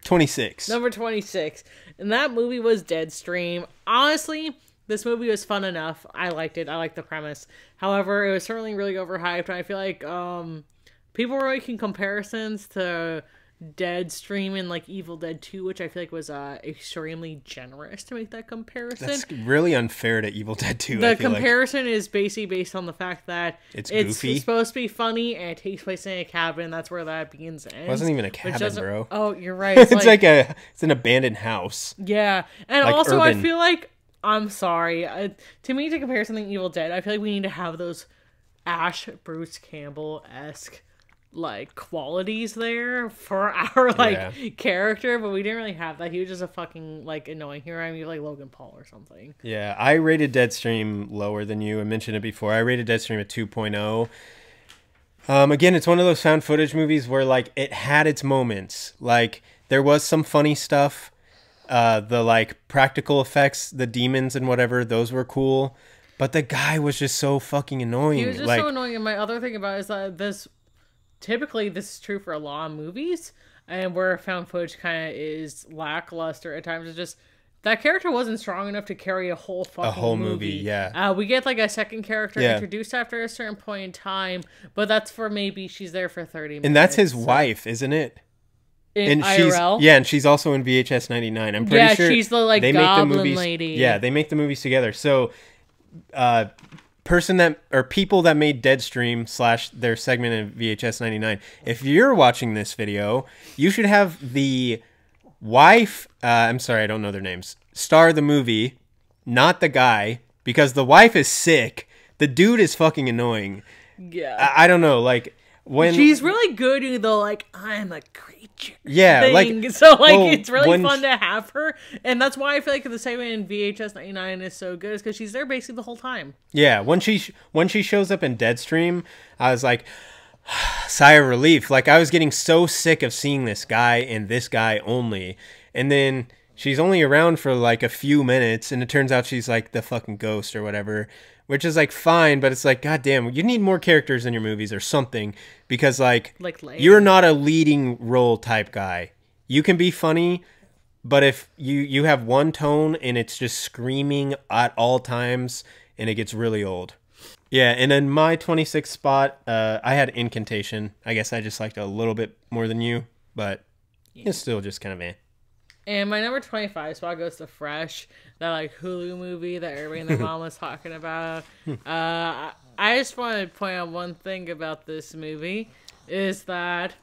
26. Number 26, and that movie was Deadstream. Honestly. This movie was fun enough. I liked it. I liked the premise. However, it was certainly really overhyped. I feel like people were making comparisons to Deadstream and like Evil Dead 2, which I feel like was extremely generous to make that comparison. That's really unfair to Evil Dead 2. The comparison is basically based on the fact that it's goofy. Supposed to be funny and it takes place in a cabin. That's where that begins and ends. It wasn't even a cabin, bro. Oh, you're right. It's it's an abandoned house. Yeah, and like also urban. I feel like I'm sorry. To me, to compare something Evil Dead, I feel like we need to have those Ash Bruce Campbell-esque like qualities there for our character, but we didn't really have that. He was just a fucking like annoying hero. I mean, like Logan Paul or something. Yeah, I rated Deadstream lower than you. I mentioned it before. I rated Deadstream at 2.0. Again, it's one of those found footage movies where like it had its moments. Like there was some funny stuff. The like practical effects, the demons and whatever, those were cool. But the guy was just so fucking annoying. He was just so annoying. And my other thing about it is that this is true for a lot of movies, and where found footage kind of is lackluster at times. It's just that character wasn't strong enough to carry a whole movie. Yeah. We get like a second character introduced after a certain point in time, but that's for maybe she's there for 30 minutes. And that's his wife, isn't it? In IRL? And she's also in VHS 99. I'm pretty sure she's the like goblin lady. Yeah, they make the movies together. So, people that made Deadstream / their segment in VHS 99. If you're watching this video, you should have the wife. I'm sorry, I don't know their names. Star the movie, not the guy, because the wife is sick. The dude is fucking annoying. Yeah, I don't know, like. When she's really good, though, like I'm a creature. Yeah, thing. like so, it's really fun to have her, and that's why I feel like the segment in VHS 99 is so good, is because she's there basically the whole time. Yeah, when she shows up in Deadstream, I was like, sigh of relief. Like I was getting so sick of seeing this guy and this guy only, and then she's only around for like a few minutes, and it turns out she's like the fucking ghost or whatever. Which is like fine, but it's like, goddamn, you need more characters in your movies or something, because like you're not a leading role type guy. You can be funny, but if you have one tone and it's just screaming at all times, and it gets really old. Yeah, and then my 26th spot, I had Incantation. I guess I just liked it a little bit more than you, but it's still just kind of eh. And my number 25 spot goes to Fresh, that like Hulu movie that everybody and their mom was talking about. I just want to point out one thing about this movie, is that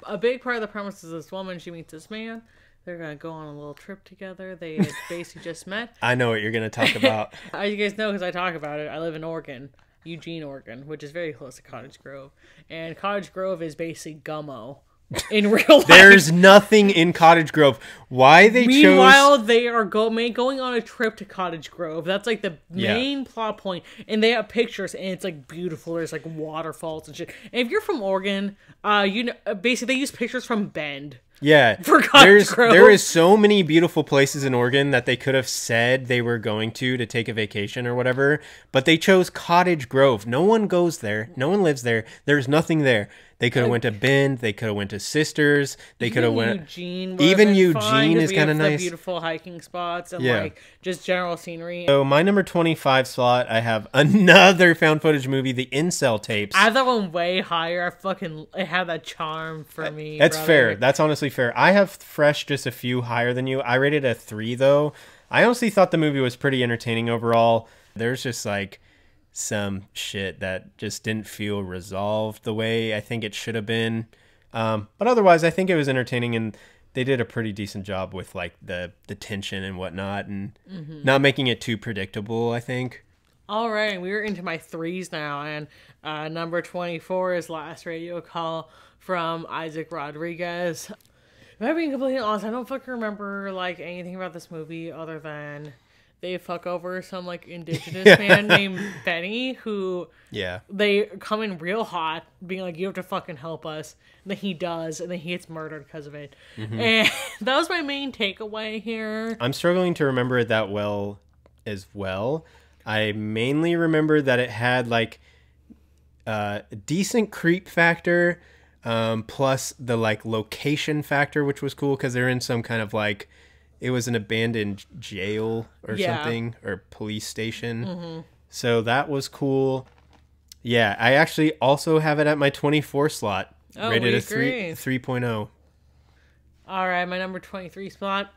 a big part of the premise is this woman, she meets this man. They're going to go on a little trip together. They had basically just met. I know what you're going to talk about. You guys know because I talk about it. I live in Oregon. Eugene, Oregon, which is very close to Cottage Grove. And Cottage Grove is basically Gummo in real life. There's nothing in Cottage Grove. Why they Meanwhile, chose... they are going on a trip to Cottage Grove. That's like the main plot point. And they have pictures, and it's like beautiful. There's like waterfalls and shit. And if you're from Oregon, basically they use pictures from Bend. Yeah, for Cottage Grove. There is so many beautiful places in Oregon that they could have said they were going to take a vacation or whatever, but they chose Cottage Grove. No one goes there. No one lives there. There's nothing there. They could have went to Bend. They could have went to Sisters. They could have went. Eugene. Even Eugene is kind of nice. Beautiful hiking spots and like just general scenery. So my number 25 slot, I have another found footage movie, The Incel Tapes. I have that one way higher. It had that charm for me. That's fair. That's honestly fair. I have Fresh just a few higher than you. I rated a 3 though. I honestly thought the movie was pretty entertaining overall. There's just like some shit that just didn't feel resolved the way I think it should have been. But otherwise, I think it was entertaining, and they did a pretty decent job with like the tension and whatnot, and not making it too predictable, I think. All right, we're into my 3s now, and number 24 is Last Radio Call from Isaac Rodriguez. If I'm being completely honest, I don't fucking remember like anything about this movie other than they fuck over some like indigenous man named Benny who they come in real hot being like, you have to fucking help us, and then he does, and then he gets murdered because of it. And that was my main takeaway here. I'm struggling to remember it that well as well. I mainly remember that it had like a decent creep factor, plus the like location factor, which was cool because they're in some kind of like, it was an abandoned jail or something, or police station. So that was cool. Yeah, I actually also have it at my 24 slot. Rated a 3.0. All right, my number 23 spot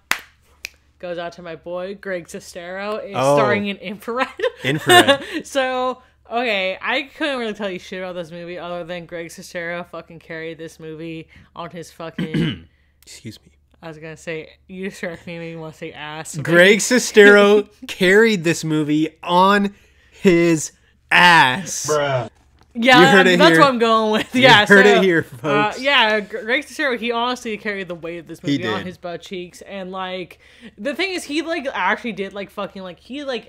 goes out to my boy, Greg Sestero. It's starring in Infrared. So, okay, I couldn't really tell you shit about this movie other than Greg Sestero fucking carried this movie on his fucking... Excuse me. I was going to say, you distract me, made me want to say ass. Greg Sestero carried this movie on his ass. Bruh. Yeah, that's what I'm going with. Yeah, you heard it here, folks. Yeah, Greg Sestero, he honestly carried the weight of this movie on his butt cheeks. And, like, the thing is, he, like, actually did, like, fucking, like, he I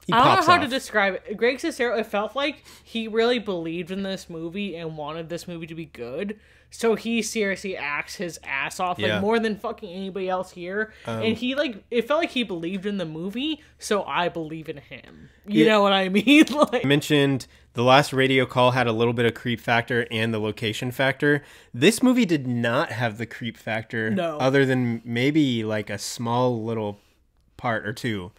don't know how to describe it. Greg Sestero, it felt like he really believed in this movie and wanted this movie to be good. So he seriously acts his ass off, like, more than fucking anybody else here. And he, like, it felt like he believed in the movie, so I believe in him. You know what I mean? Like, I mentioned the Last Radio Call had a little bit of creep factor and the location factor. This movie did not have the creep factor. No. Other than maybe, like, a small little part or two.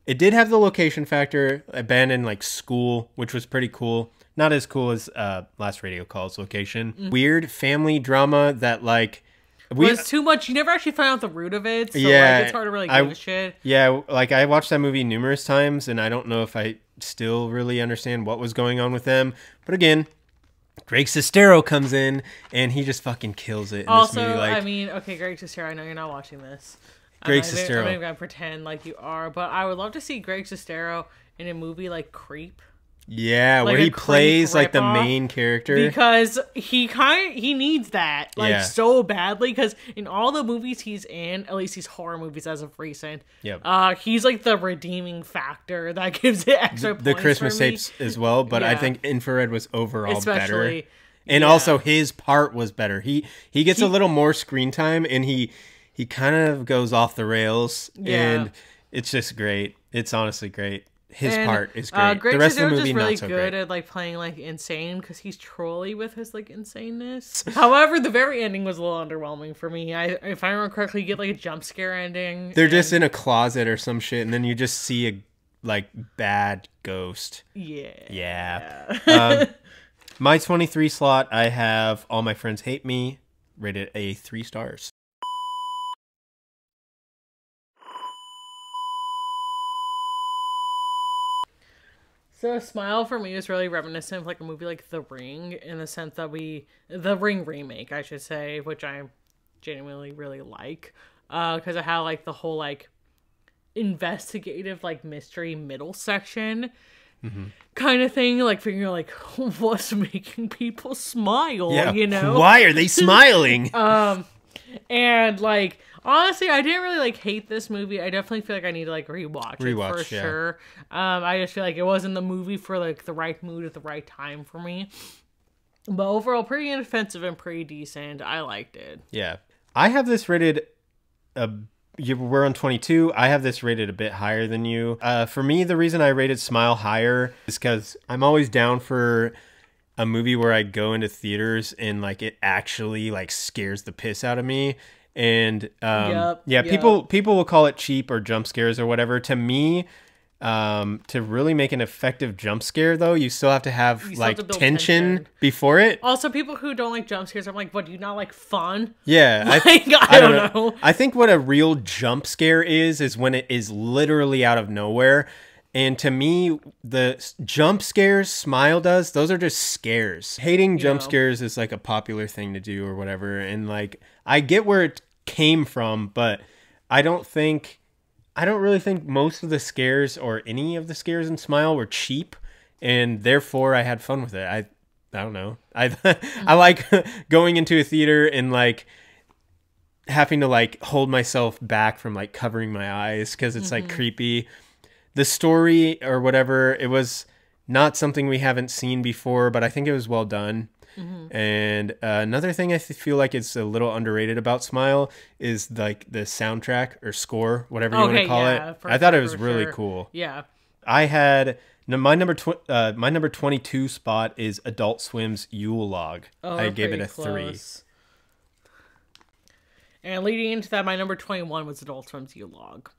It did have the location factor, abandoned, like, school, which was pretty cool. Not as cool as Last Radio Call's location. Weird family drama that, like... was too much. You never actually found out the root of it, so like, it's hard to really give a shit. Yeah, like, I watched that movie numerous times, and I don't know if I still really understand what was going on with them. But again, Greg Sestero comes in, and he just fucking kills it in this movie. Like, I mean, okay, Greg Sestero, I know you're not watching this. Greg Sestero. I'm not even going to pretend like you are, but I would love to see Greg Sestero in a movie like Creep. Yeah, like where he plays like the main character, because he needs that so badly, because in all the movies he's in, at least these horror movies as of recent, he's like the redeeming factor that gives it extra points. The Christmas for me. Tapes as well, but I think Infrared was overall better, Yeah. and also his part was better. He gets a little more screen time, and he kind of goes off the rails, and it's just great. It's honestly great. His part is great. Greg the rest Sestero of the movie is really not so good at like playing like insane, because he's trolly with his like insaneness. However, the very ending was a little underwhelming for me. If I remember correctly, you get like a jump scare ending. They're just in a closet or some shit, and then you just see a like bad ghost. Yeah. My 23 slot, I have All My Friends Hate Me, rated a 3 stars. So Smile for me is really reminiscent of like a movie like The Ring, in the sense that the Ring remake, I should say, which I genuinely really like, because it had like the whole like investigative like mystery middle section, kind of thing. Like figuring like what's making people smile, you know? Why are they smiling? And like honestly, I didn't really like hate this movie. I definitely feel like I need to like rewatch it for sure. I just feel like it wasn't the movie for like the right mood at the right time for me. But overall, pretty inoffensive and pretty decent. I liked it. Yeah. I have this rated, we're on 22. I have this rated a bit higher than you. For me, the reason I rated Smile higher is because I'm always down for a movie where I go into theaters and like it actually like scares the piss out of me. And people will call it cheap or jump scares or whatever. To me, to really make an effective jump scare though, you still have to have like tension before it. Also, people who don't like jump scares, I'm like, what, do you not like fun? Yeah. Like, I don't know. I think what a real jump scare is when it is literally out of nowhere. And to me, the jump scares Smile does, those are just scares. Hating jump scares is like a popular thing to do or whatever. And like, I get where it came from, but I don't really think most of the scares or any of the scares in Smile were cheap, and therefore I had fun with it. I don't know. I like going into a theater and like having to like hold myself back from like covering my eyes because it's like creepy. The story or whatever, it was not something we haven't seen before, but I think it was well done. And another thing I feel like it's a little underrated about Smile is like the soundtrack or score, whatever you want to call it. I thought it was really cool. Yeah. I had my number 22 spot is Adult Swim's Yule Log. I gave it a 3. And leading into that, my number 21 was Adult Swim's Yule Log.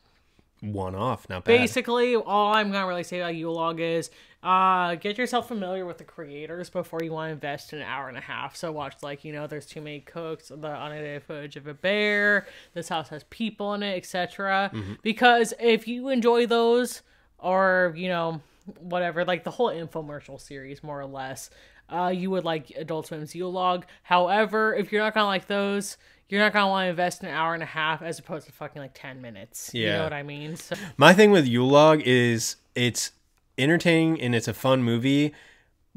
One off, not bad. Basically, all I'm going to really say about Yule Log is get yourself familiar with the creators before you want to invest in an hour and a half. So watch, like, you know, There's Too Many Cooks, the unedited footage of a bear, This House Has People in It, etc. Because if you enjoy those, or, you know, whatever, like the whole infomercial series, more or less, you would like Adult Swim's Yule Log. However, if you're not going to like those, you're not going to want to invest an hour and a half as opposed to fucking like 10 minutes. Yeah. You know what I mean? So. My thing with Yule Log is it's entertaining and it's a fun movie,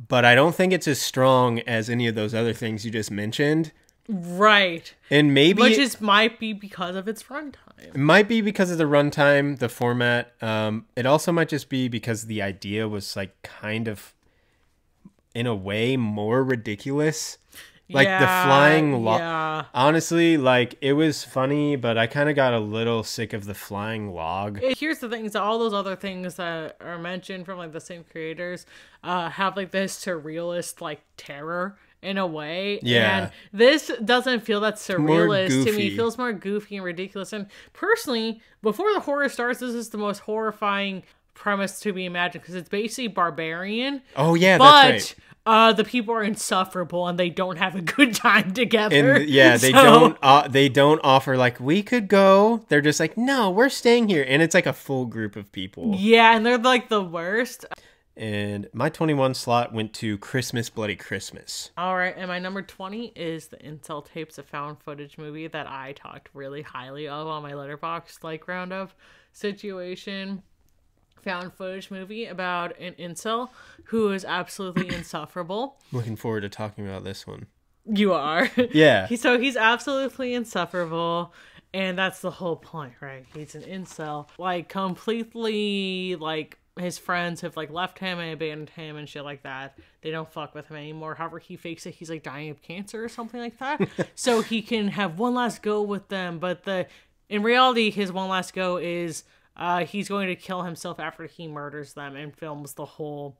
but I don't think it's as strong as any of those other things you just mentioned. Right. And maybe... might be because of its runtime. It might be because of the runtime, the format. It also might just be because the idea was like kind of, in a way, more ridiculous. Like the flying log. Honestly, like it was funny, but I kind of got a little sick of the flying log. Here's the thing: so all those other things that are mentioned from like the same creators have like this surrealist like terror in a way. Yeah. And this doesn't feel that surrealist to me. It feels more goofy and ridiculous. And personally, before the horror starts, this is the most horrifying premise to be imagined because it's basically barbarian. Oh yeah, that's right. The people are insufferable and they don't have a good time together. And yeah, they don't offer like we could go. They're just like, no, we're staying here, and it's like a full group of people. Yeah, and they're like the worst. And my 21 slot went to Christmas Bloody Christmas. All right, and my number 20 is the Incel Tapes, a found footage movie that I talked really highly of on my Letterboxd like roundup situation. Found footage movie about an incel who is absolutely insufferable. Looking forward to talking about this one. You are. Yeah. So he's absolutely insufferable, and that's the whole point, right? He's an incel. Like, completely, like, his friends have, like, left him and abandoned him and shit like that. They don't fuck with him anymore. However, he fakes it. He's, like, dying of cancer or something like that. So he can have one last go with them. But in reality, his one last go is... he's going to kill himself after he murders them and films the whole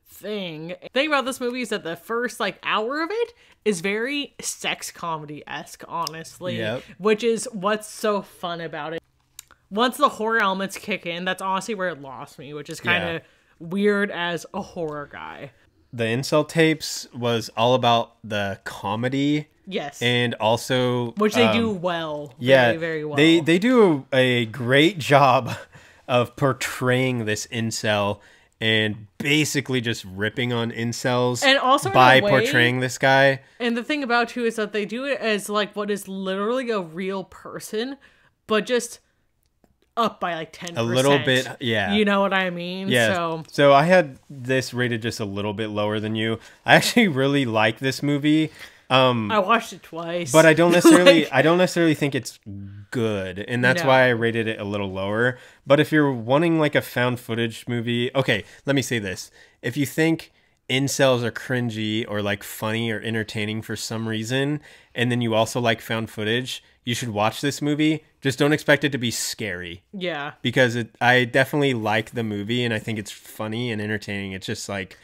thing. The thing about this movie is that the first, like, hour of it is very sex comedy-esque, honestly. Yep. Which is what's so fun about it. Once the horror elements kick in, that's honestly where it lost me, which is kind of weird as a horror guy. The Incel Tapes was all about the comedy. Yes. And also... which they do well. Yeah. Very, very well. They do a great job of portraying this incel and basically just ripping on incels and also by portraying this guy. And the thing about too is that they do it as like what is literally a real person, but just up by like 10%. A little bit, yeah. You know what I mean? Yeah. So I had this rated just a little bit lower than you. I actually really like this movie. I watched it twice, but I don't necessarily think it's good, and that's No. why I rated it a little lower. But if you're wanting like a found footage movie, okay, let me say this: if you think incels are cringy or like funny or entertaining for some reason, and then you also like found footage, you should watch this movie. Just don't expect it to be scary. Yeah. Because I definitely like the movie and I think it's funny and entertaining. It's just like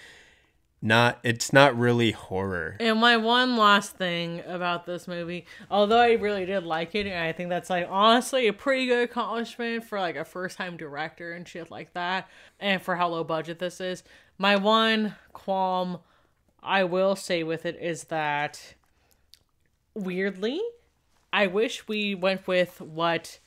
it's not really horror. And my one last thing about this movie, although I really did like it, and I think that's like honestly a pretty good accomplishment for like a first time director and shit like that, and for how low budget this is. My one qualm I will say with it is that weirdly, I wish we went with what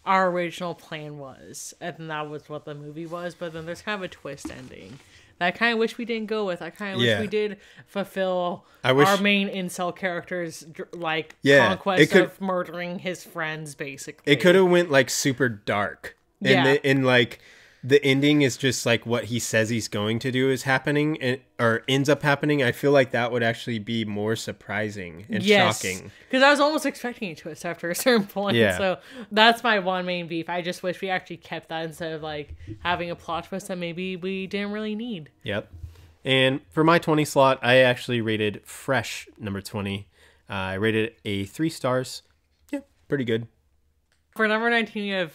our original plan was, and that was what the movie was, but then there's kind of a twist ending that I kind of wish we didn't go with. I kind of wish we did fulfill our main incel character's conquest of murdering his friends, basically. It could have went like super dark. And like the ending is just like what he says he's going to do is happening or ends up happening. I feel like that would actually be more surprising and shocking. Because I was almost expecting a twist after a certain point. Yeah. So that's my one main beef. I just wish we actually kept that instead of like having a plot twist that maybe we didn't really need. Yep. And for my 20 slot, I actually rated Fresh number 20. I rated it a 3 stars. Yeah, pretty good. For number 19, you have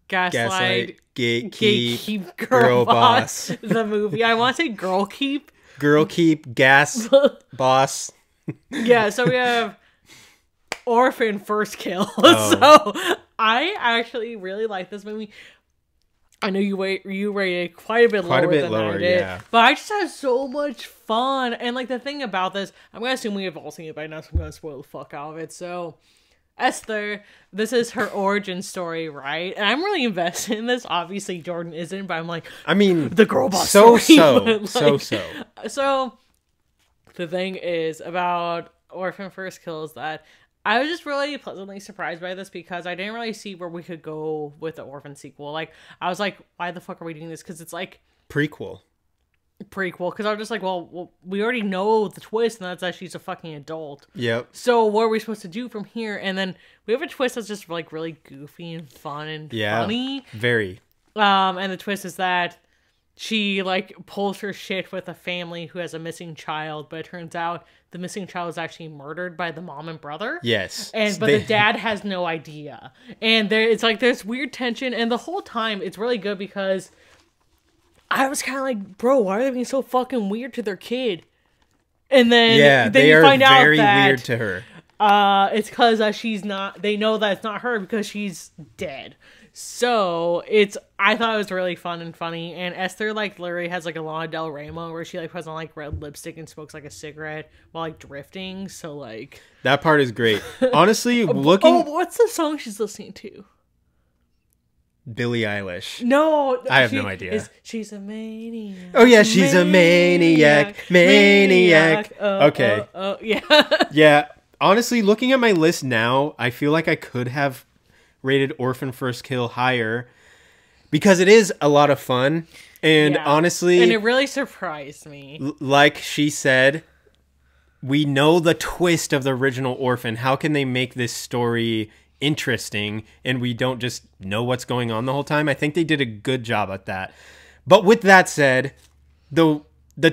Gaslight, Gatekeep, Girl Boss, the movie. I want to say Girl Keep. Girl Keep, Gas, Boss. Yeah, so we have Orphan First Kill. So I actually really like this movie. I know you rated quite a bit lower than I did. Yeah. But I just had so much fun. And like the thing about this, I'm going to assume we have all seen it by now, so I'm going to spoil the fuck out of it. So Esther, this is her origin story, right? And I'm really invested in this. Obviously, Jordan isn't, but I'm like, I mean, the girl boss story. So the thing is about Orphan First Kill is that I was just really pleasantly surprised by this because I didn't really see where we could go with the Orphan sequel. Like, I was like, why the fuck are we doing this? Because it's like prequel, because I was just like, well, we already know the twist, and that's that she's a fucking adult. Yep. So what are we supposed to do from here? And then we have a twist that's just like really goofy and fun and funny. Very. And the twist is that she like pulls her shit with a family who has a missing child, but it turns out the missing child is actually murdered by the mom and brother. Yes. But the dad has no idea. And it's like there's weird tension, and the whole time it's really good because I was kind of like, bro, why are they being so fucking weird to their kid? And then they you are find out very that weird to her. It's because she's not. They know that it's not her because she's dead. So I thought it was really fun and funny. And Esther like literally has like a Lana Del Rey moment where she like puts on like red lipstick and smokes like a cigarette while like drifting. So like that part is great. Honestly, looking. What's the song she's listening to? Billie Eilish. No, I have no idea. She's a maniac. Oh yeah, she's a maniac. Okay. Yeah. Yeah. Honestly, looking at my list now, I feel like I could have rated Orphan First Kill higher because it is a lot of fun. And honestly, and it really surprised me. Like she said, we know the twist of the original Orphan. How can they make this story interesting and we don't just know what's going on the whole time? I think they did a good job at that. But with that said, the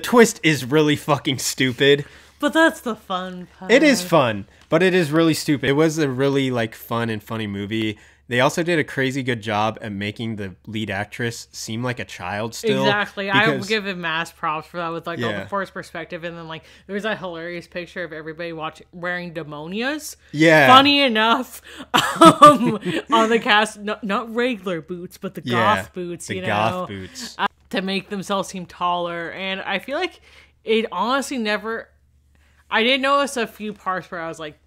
twist is really fucking stupid. But that's the fun part. It is fun, but it is really stupid. It was a really like fun and funny movie. They also did a crazy good job at making the lead actress seem like a child still. Exactly. I would give him mass props for that with like all the first perspective. And then like there was that hilarious picture of everybody wearing demonias. Yeah. Funny enough, on the cast, not regular boots, but the goth boots, the goth boots. To make themselves seem taller. And I feel like it honestly never... I did notice a few parts where I was like...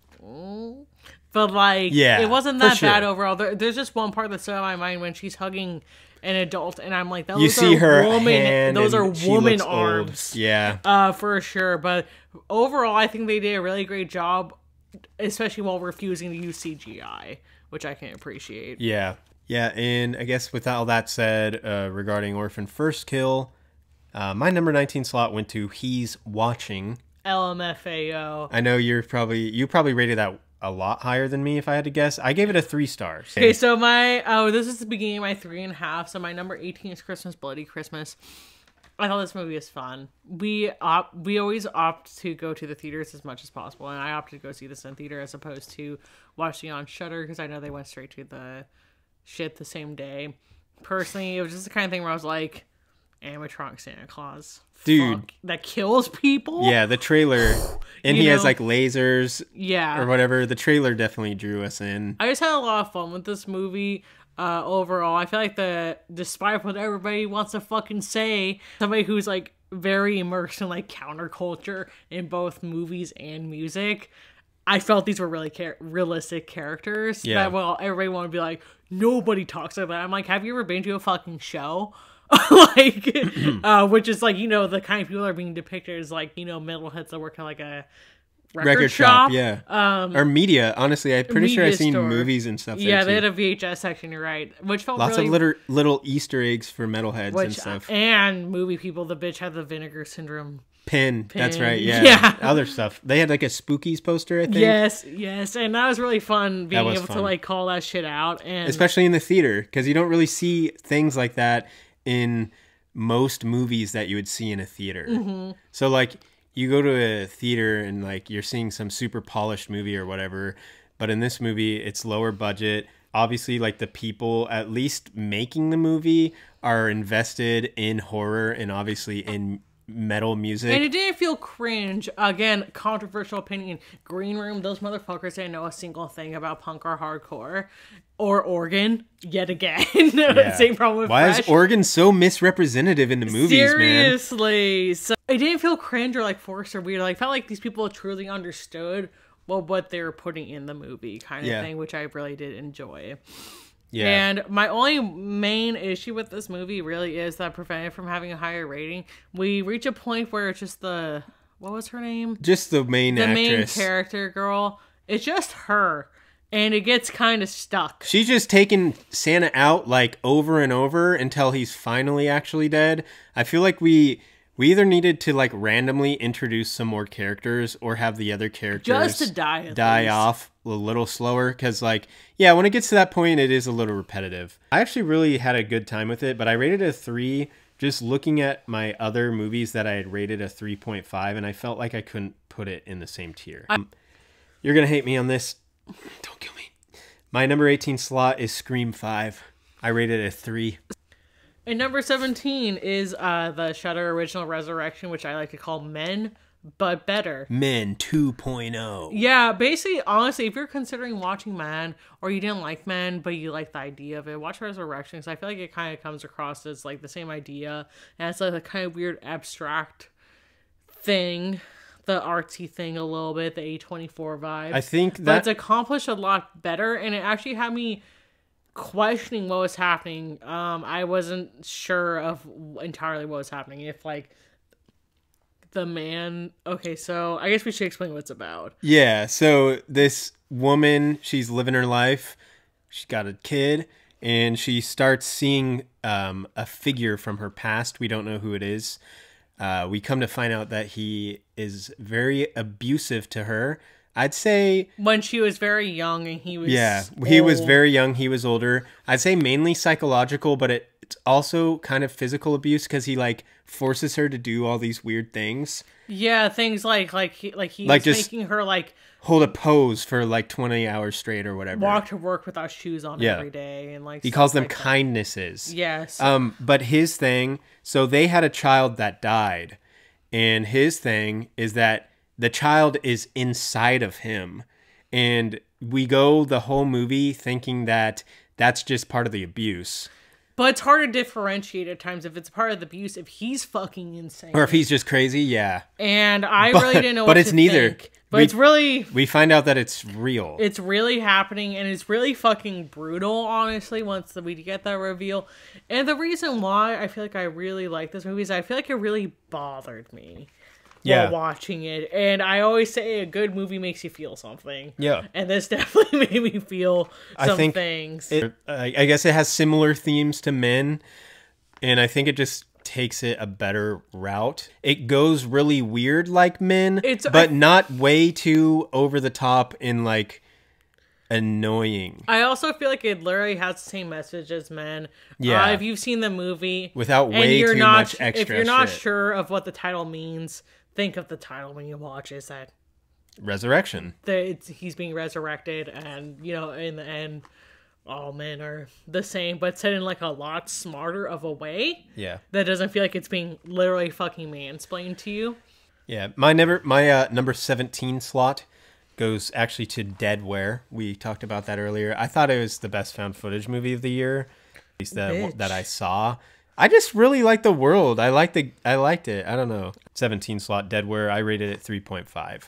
But like, it wasn't that bad overall. There's just one part that stood out in my mind when she's hugging an adult, and I'm like, those are woman arms. Old. Yeah. For sure. But overall, I think they did a really great job, especially while refusing to use CGI, which I can appreciate. Yeah. Yeah, and I guess with all that said, regarding Orphan First Kill, my number 19 slot went to He's Watching. LMFAO. I know you probably rated that a lot higher than me if I had to guess. I gave it a 3 stars. Okay, so this is the beginning of my 3.5. So my number 18 is Christmas, Bloody Christmas. I thought this movie is fun. We always opt to go to the theaters as much as possible, and I opted to go see this in theater as opposed to watching it on Shudder because I know they went straight to the shit the same day. Personally, it was just the kind of thing where I was like, animatronic Santa Claus, dude, fuck, that kills people. Yeah, the trailer, and he has like lasers, yeah, or whatever. The trailer definitely drew us in. I just had a lot of fun with this movie. Overall, I feel like despite what everybody wants to fucking say, somebody who's like very immersed in like counterculture in both movies and music, I felt these were really realistic characters. Yeah. That, everybody want to be like, nobody talks about that. I'm like, have you ever been to a fucking show? Like, which is like, the kind of people that are being depicted as like, metalheads that work at like a record shop, yeah, or media. Honestly, I'm pretty sure I've seen movies and stuff. Yeah, there they too. had a VHS section. You're right, which felt lots really, of little Easter eggs for metalheads and stuff. And movie people. The bitch had the vinegar syndrome pin. That's right. Yeah. Yeah. Other stuff. They had like a Spookies poster, I think. Yes, and that was really fun being able to like call that shit out, and especially in the theater because you don't really see things like that in most movies that you would see in a theater. Mm-hmm. So like you go to a theater and like you're seeing some super polished movie or whatever, but in this movie it's lower budget. Obviously, like the people at least making the movie are invested in horror and obviously in metal music. And it didn't feel cringe. Again, controversial opinion. Green Room, those motherfuckers didn't know a single thing about punk or hardcore. Or Oregon, yet again. Yeah. Same problem with Why Fresh. is Oregon so misrepresentative in the movies, Seriously. So it didn't feel cringe or like forced or weird. Like, I felt like these people truly understood what they were putting in the movie kind of thing, which I really did enjoy. Yeah. And my only main issue with this movie really is that prevented from having a higher rating. We reach a point where it's just what was her name? Just the main actress. The main character girl. It's just her. And it gets kind of stuck. She's just taking Santa out like over and over until he's finally actually dead. I feel like we either needed to like randomly introduce some more characters or have the other characters just to die off a little slower. Because like, yeah, when it gets to that point, it is a little repetitive. I actually really had a good time with it, but I rated it a 3 just looking at my other movies that I had rated a 3.5, and I felt like I couldn't put it in the same tier. You're going to hate me on this. Don't kill me. My number 18 slot is Scream 5. I rated it a 3. And number 17 is the Shudder Original Resurrection, which I like to call Men, but better. Men 2.0. Yeah, basically, honestly, if you're considering watching Men, or you didn't like Men, but you like the idea of it, watch Resurrection, because I feel like it kind of comes across as like the same idea, and it's like a kind of weird abstract thing. The artsy thing a little bit, the A24 vibe. I think that... But it's accomplished a lot better, and it actually had me questioning what was happening. I wasn't sure of entirely what was happening. If, like, the man... Okay, so I guess we should explain what it's about. Yeah, so this woman, she's living her life. She's got a kid, and she starts seeing a figure from her past. We don't know who it is. We come to find out that he is very abusive to her. I'd say... When she was very young and he was he old. was very young. He was older. I'd say mainly psychological, but it's also kind of physical abuse because he, like, forces her to do all these weird things. Yeah, things like he's making her, like... Hold a pose for, like, 20 hours straight or whatever. Walk to work without shoes on every day. And like he calls them like kindnesses. Yes. But his thing... So they had a child that died. And his thing is that the child is inside of him. And we go the whole movie thinking that that's just part of the abuse. But it's hard to differentiate at times if it's part of the abuse, if he's fucking insane. Or if he's just crazy, yeah. And I really didn't know what to think. But it's neither. But it's really... We find out that it's real. It's really happening, and it's really fucking brutal, honestly, once we get that reveal. And the reason why I feel like I really like this movie is I feel like it really bothered me. Yeah. while watching it. And I always say a good movie makes you feel something. Yeah. And this definitely made me feel some things. I guess it has similar themes to Men, and I think it just takes it a better route. It goes really weird like Men, but not way too over the top and like annoying. I also feel like it literally has the same message as Men. Yeah. If you've seen the movie without way too much extra if you're not shit. sure of what the title means, think of the title when you watch it. Is that resurrection? He's being resurrected, and you know, in the end, all men are the same, but said in like a lot smarter of a way. Yeah. That doesn't feel like it's being literally fucking mansplained to you. Yeah. My number 17 slot goes actually to Deadware. We talked about that earlier. I thought it was the best found footage movie of the year, at least that I saw. I just really like the world. I liked it. I don't know. 17 slot Deadware. I rated it 3.5.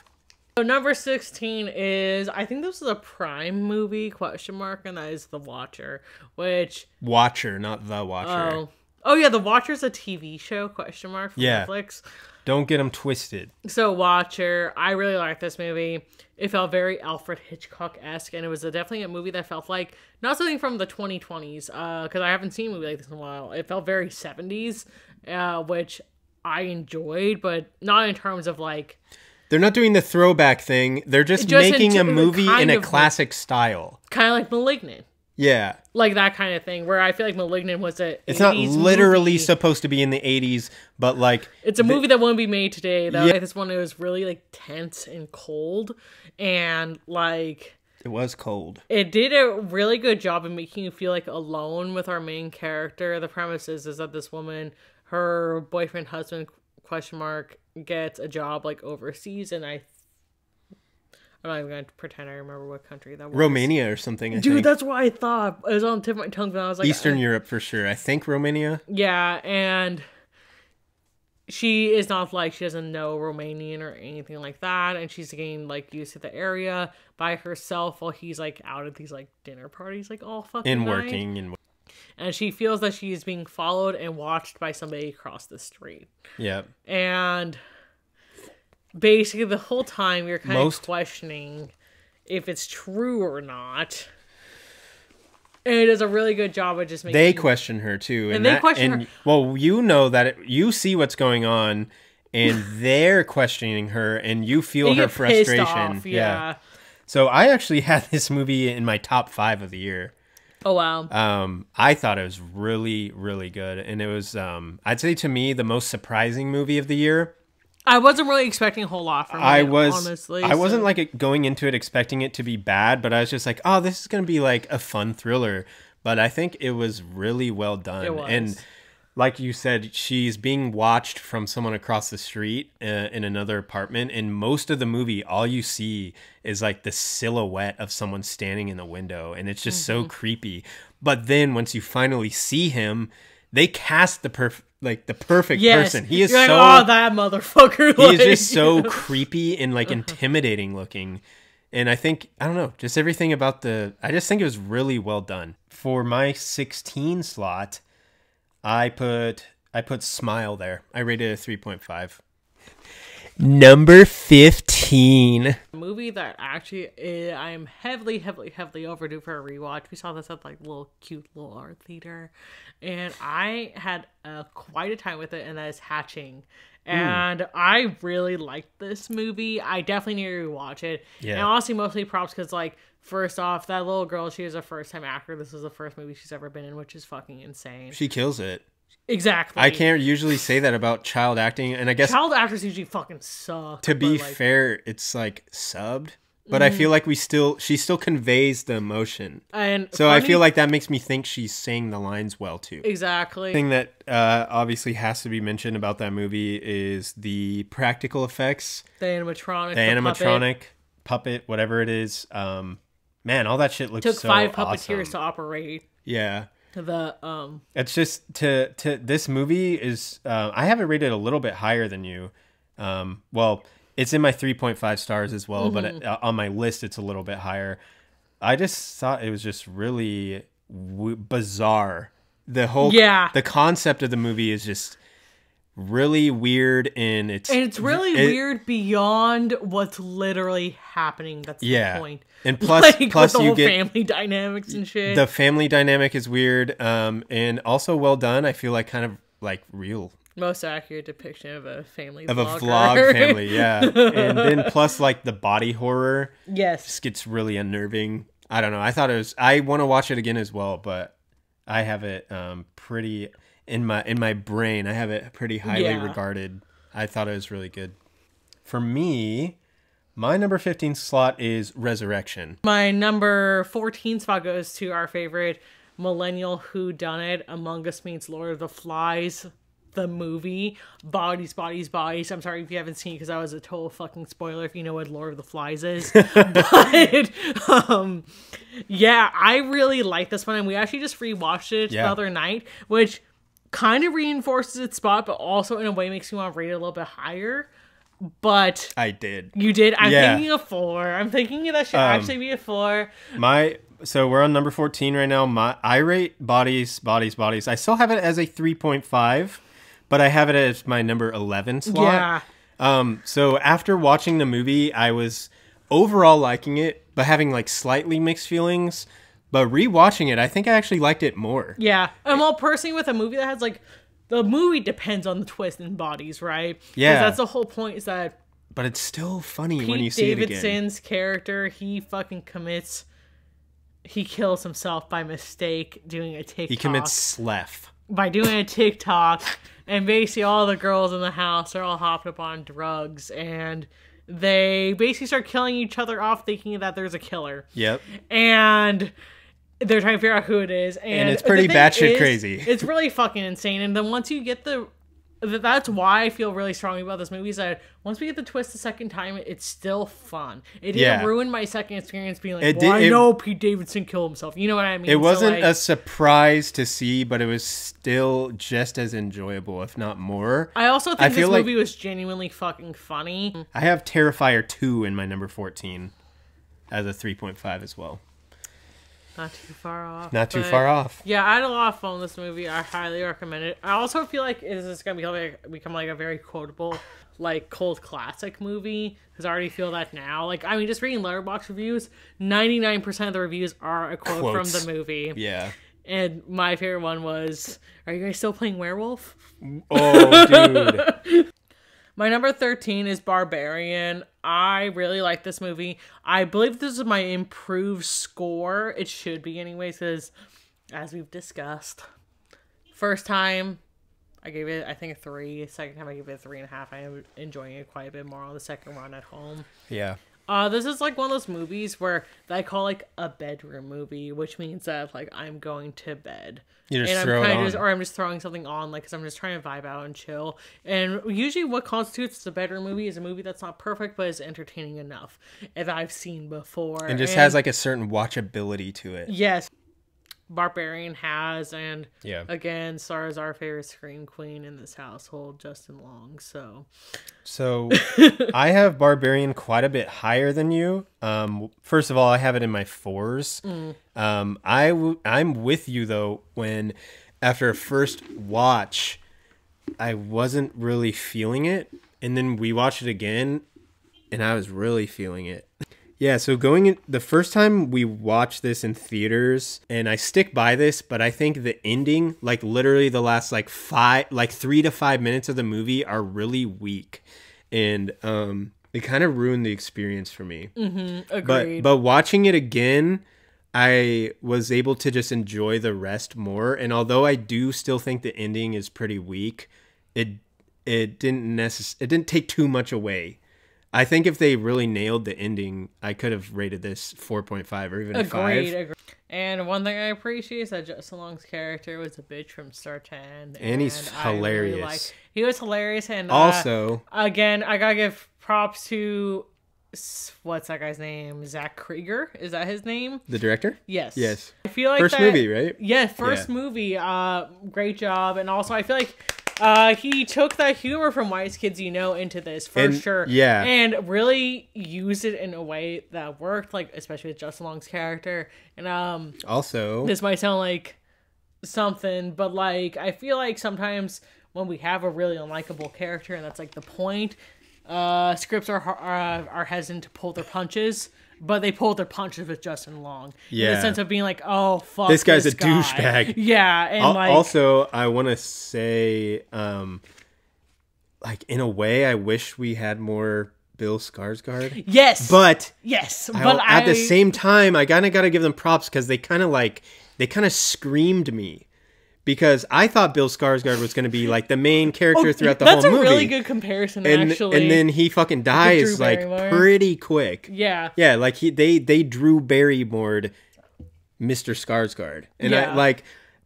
So number 16 is, I think this is a Prime movie, ? And that is The Watcher, which... Watcher, not The Watcher. Oh yeah, The Watcher's a TV show, ? From Netflix. Don't get them twisted. So Watcher, I really like this movie. It felt very Alfred Hitchcock-esque, and it was definitely a movie that felt like, not something from the 2020s, because I haven't seen a movie like this in a while. It felt very 70s, which I enjoyed, but not in terms of like... They're not doing the throwback thing. They're just making a movie in a classic style. Kind of like Malignant. Yeah. Like that kind of thing, where I feel like Malignant was It's not literally supposed to be in the 80s, but like... It's a movie that won't be made today, though. Yeah. Like this one, it was really like tense and cold, and like... It was cold. It did a really good job of making you feel like alone with our main character. The premise is that this woman, her boyfriend, husband, ? Gets a job like overseas, and I'm not even going to pretend I remember what country that was. Romania or something, I Dude, think. that's what I thought. It was on the tip of my tongue, but I was like... Eastern Europe for sure. I think Romania. Yeah, and she is not like... She doesn't know Romanian or anything like that, and she's getting like used to the area by herself while he's like out at these like dinner parties like all fucking and night. working. And she feels that she's being followed and watched by somebody across the street. Yeah. And basically the whole time you're kind of questioning if it's true or not. And it does a really good job of just making... They question her too. And they question her. Well, you know that you see what's going on, and they're questioning her, and you feel her frustration. Off, yeah. So I actually had this movie in my top 5 of the year. Oh, wow. I thought it was really, really good. And it was, I'd say to me, the most surprising movie of the year. I wasn't really expecting a whole lot from it, honestly. I wasn't like going into it expecting it to be bad, but I was just like, oh, this is going to be like a fun thriller. But I think it was really well done. It was. And like you said, she's being watched from someone across the street in another apartment. And most of the movie, all you see is like the silhouette of someone standing in the window. And it's just so creepy. But then once you finally see him, they cast the perfect person. He is like, oh, that motherfucker. He is just so creepy and like intimidating looking. And I don't know, just everything about I just think it was really well done. For my 16 slot, I put Smile there. I rated it a 3.5. Number 15. A movie that actually I am heavily overdue for a rewatch. We saw this at like cute little art theater, and I had quite a time with it, and that is Hatching. And I really liked this movie. I definitely need to rewatch it. Yeah. And honestly, mostly props because, like, first off, that little girl, she is a first-time actor. This is the first movie she's ever been in, which is fucking insane. She kills it. Exactly. I can't usually say that about child acting, and I guess child actors usually fucking suck. To be fair, it's like subbed, but I feel like she still conveys the emotion, and so I feel like that makes me think she's saying the lines well too. Exactly. The thing that obviously has to be mentioned about that movie is the practical effects, the animatronic puppet, whatever it is. Man, all that shit looks so awesome. Took 5 puppeteers to operate. Yeah. It's just to this movie is I have it rated a little bit higher than you. Well, it's in my 3.5 stars as well, but on my list it's a little bit higher. I just thought it was just really bizarre. The concept of the movie is just really weird, and it's really weird beyond what's literally happening. That's the point. And plus with the whole family dynamics and shit. The family dynamic is weird, and also well done. I feel like kind of like real. Most accurate depiction of a family of a vlog family, yeah. And then plus like the body horror, just gets really unnerving. I don't know. I want to watch it again as well, but I have it pretty in my brain. I have it pretty highly regarded. I thought it was really good. For me, my number 15 slot is Resurrection. My number 14 spot goes to our favorite millennial whodunit, Among Us Meets Lord of the Flies, the movie. Bodies, bodies, bodies. I'm sorry if you haven't seen it because that was a total fucking spoiler if you know what Lord of the Flies is. But yeah, I really like this one, and we actually just rewatched it the other night, which kind of reinforces its spot, but also in a way makes me want to rate it a little bit higher. But I did. You did? I'm thinking a 4. I'm thinking that should actually be a 4. So we're on number 14 right now. I rate Bodies, Bodies, Bodies. I still have it as a 3.5, but I have it as my number 11 slot. Yeah. So after watching the movie, I was overall liking it, but having like slightly mixed feelings. But rewatching it, I think I actually liked it more. Yeah. And well, personally with a movie that has like, the movie depends on the twist in Bodies, right? Yeah. Because that's the whole point, is that... But it's still funny when you see it again. Pete Davidson's character, he kills himself by mistake doing a TikTok. He commits slef. By doing a TikTok, and basically all the girls in the house are all hopped up on drugs, and they basically start killing each other off thinking that there's a killer. Yep. And... they're trying to figure out who it is. And it's pretty batshit crazy. It's really fucking insane. And then once you get that's why I feel really strongly about this movie, is that once we get the twist the second time, it's still fun. It didn't ruin my second experience being like, I know Pete Davidson killed himself. You know what I mean? It wasn't a surprise to see, but it was still just as enjoyable, if not more. I also think this movie was genuinely fucking funny. I have Terrifier 2 in my number 14 as a 3.5 as well. Not too far off. Not too far off. Yeah, I had a lot of fun with this movie. I highly recommend it. I also feel like this is going to become like a very quotable, like, cult classic movie. Because I already feel that now. Like, I mean, just reading Letterboxd reviews, 99% of the reviews are a quote from the movie. Yeah. And my favorite one was, are you guys still playing Werewolf? Oh, dude. My number 13 is Barbarian. I really like this movie. I believe this is my improved score. It should be anyways, because as we've discussed, first time I gave it, I think, a 3. Second time I gave it a 3.5. I am enjoying it quite a bit more on the second run at home. Yeah. This is like one of those movies where I call like a bedroom movie, which means that like I'm going to bed. You just throw it on. Or I'm just throwing something on, like, because I'm just trying to vibe out and chill. And usually what constitutes the bedroom movie is a movie that's not perfect, but is entertaining enough, as I've seen before. And just has like a certain watchability to it. Yes. Barbarian has, and again, stars our favorite scream queen in this household, Justin Long. So I have Barbarian quite a bit higher than you. First of all, I have it in my 4s. I'm with you though, when after a first watch I wasn't really feeling it, and then we watched it again and I was really feeling it. Yeah, so the first time we watched this in theaters, and I stick by this, but I think the ending, like literally the last 3 to 5 minutes of the movie are really weak, and it kind of ruined the experience for me. Agreed. But watching it again, I was able to just enjoy the rest more, and although I do still think the ending is pretty weak, it didn't take too much away. I think if they really nailed the ending, I could have rated this 4.5 or even a 5. Agreed. And one thing I appreciate is that Justin Long's character was a bitch from start to end. And he's hilarious. Really he was hilarious. And also, again, I gotta give props to, what's that guy's name? Zach Krieger? Is that his name? The director? Yes. Yes. I feel like first movie, right? Yeah, first movie. Great job. And also, I feel like he took that humor from Wise Kids You Know into this for sure. Yeah. And really used it in a way that worked, like especially with Justin Long's character. And also, this might sound like something, but like I feel like sometimes when we have a really unlikable character, and that's like the point. Scripts are hesitant to pull their punches, but they pulled their punches with Justin Long. Yeah. In the sense of being like, oh, fuck, this guy's a douchebag. Yeah, and also, I want to say, like, in a way, I wish we had more Bill Skarsgård. Yes. But at the same time, I kind of got to give them props because they kind of screamed me. Because I thought Bill Skarsgård was going to be like the main character throughout the whole movie. That's a really good comparison, actually. And then he fucking dies like pretty quick. Yeah. Yeah, like they Drew Barrymore'd Mr. Skarsgård. And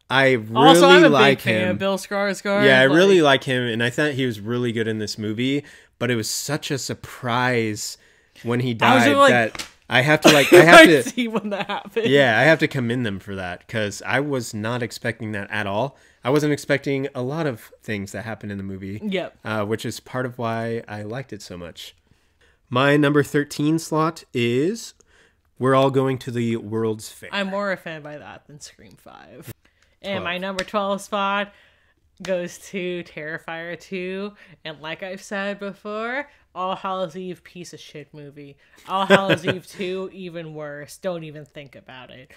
I really also, I'm a like big fan him. of Bill Skarsgård. Yeah, I really like him, and I thought he was really good in this movie. But it was such a surprise when he died that I have to see when that happened. Yeah, I have to commend them for that because I was not expecting that at all. I wasn't expecting a lot of things that happened in the movie. Yep. Which is part of why I liked it so much. My number 13 slot is We're All Going to the World's Fair. I'm more offended by that than Scream 5. And my number 12 spot goes to Terrifier 2. And like I've said before, All Hallows Eve, piece of shit movie. All Hallows Eve 2, even worse. Don't even think about it.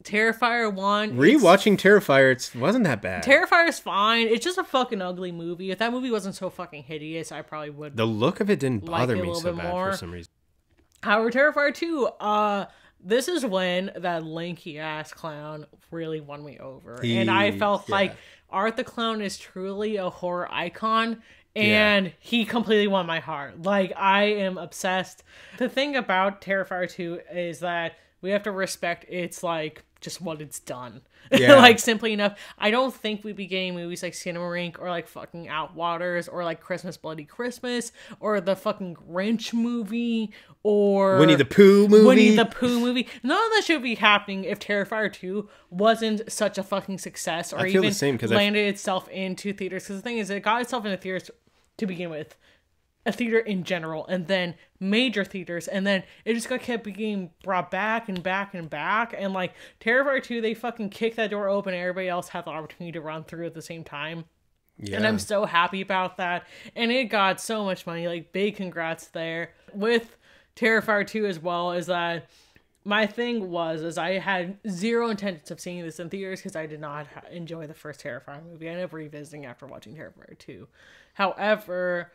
Terrifier 1. Rewatching Terrifier, it wasn't that bad. Terrifier's fine. It's just a fucking ugly movie. If that movie wasn't so fucking hideous, I probably would. The look of it didn't bother me so bad for some reason. However, Terrifier 2, this is when that lanky ass clown really won me over. And I felt like Art the Clown is truly a horror icon. And he completely won my heart. Like, I am obsessed. The thing about Terrifier 2 is that we have to respect it's like just what it's done. Like, simply enough. I don't think we'd be getting movies like Cinemarink or like fucking Outwaters or like Christmas Bloody Christmas or the fucking Grinch movie or Winnie the Pooh movie. None of that should be happening if Terrifier 2 wasn't such a fucking success or even landed itself into theaters. Because the thing is, it got itself into theaters to begin with. A theater in general, and then major theaters, and then it just kept being brought back and back and back, and like Terrifier 2, they fucking kicked that door open and everybody else had the opportunity to run through at the same time. And I'm so happy about that, and it got so much money. Like, big congrats there. With Terrifier 2 as well, is that my thing is I had zero intentions of seeing this in theaters because I did not enjoy the first Terrifier movie. I ended up revisiting after watching Terrifier 2. However,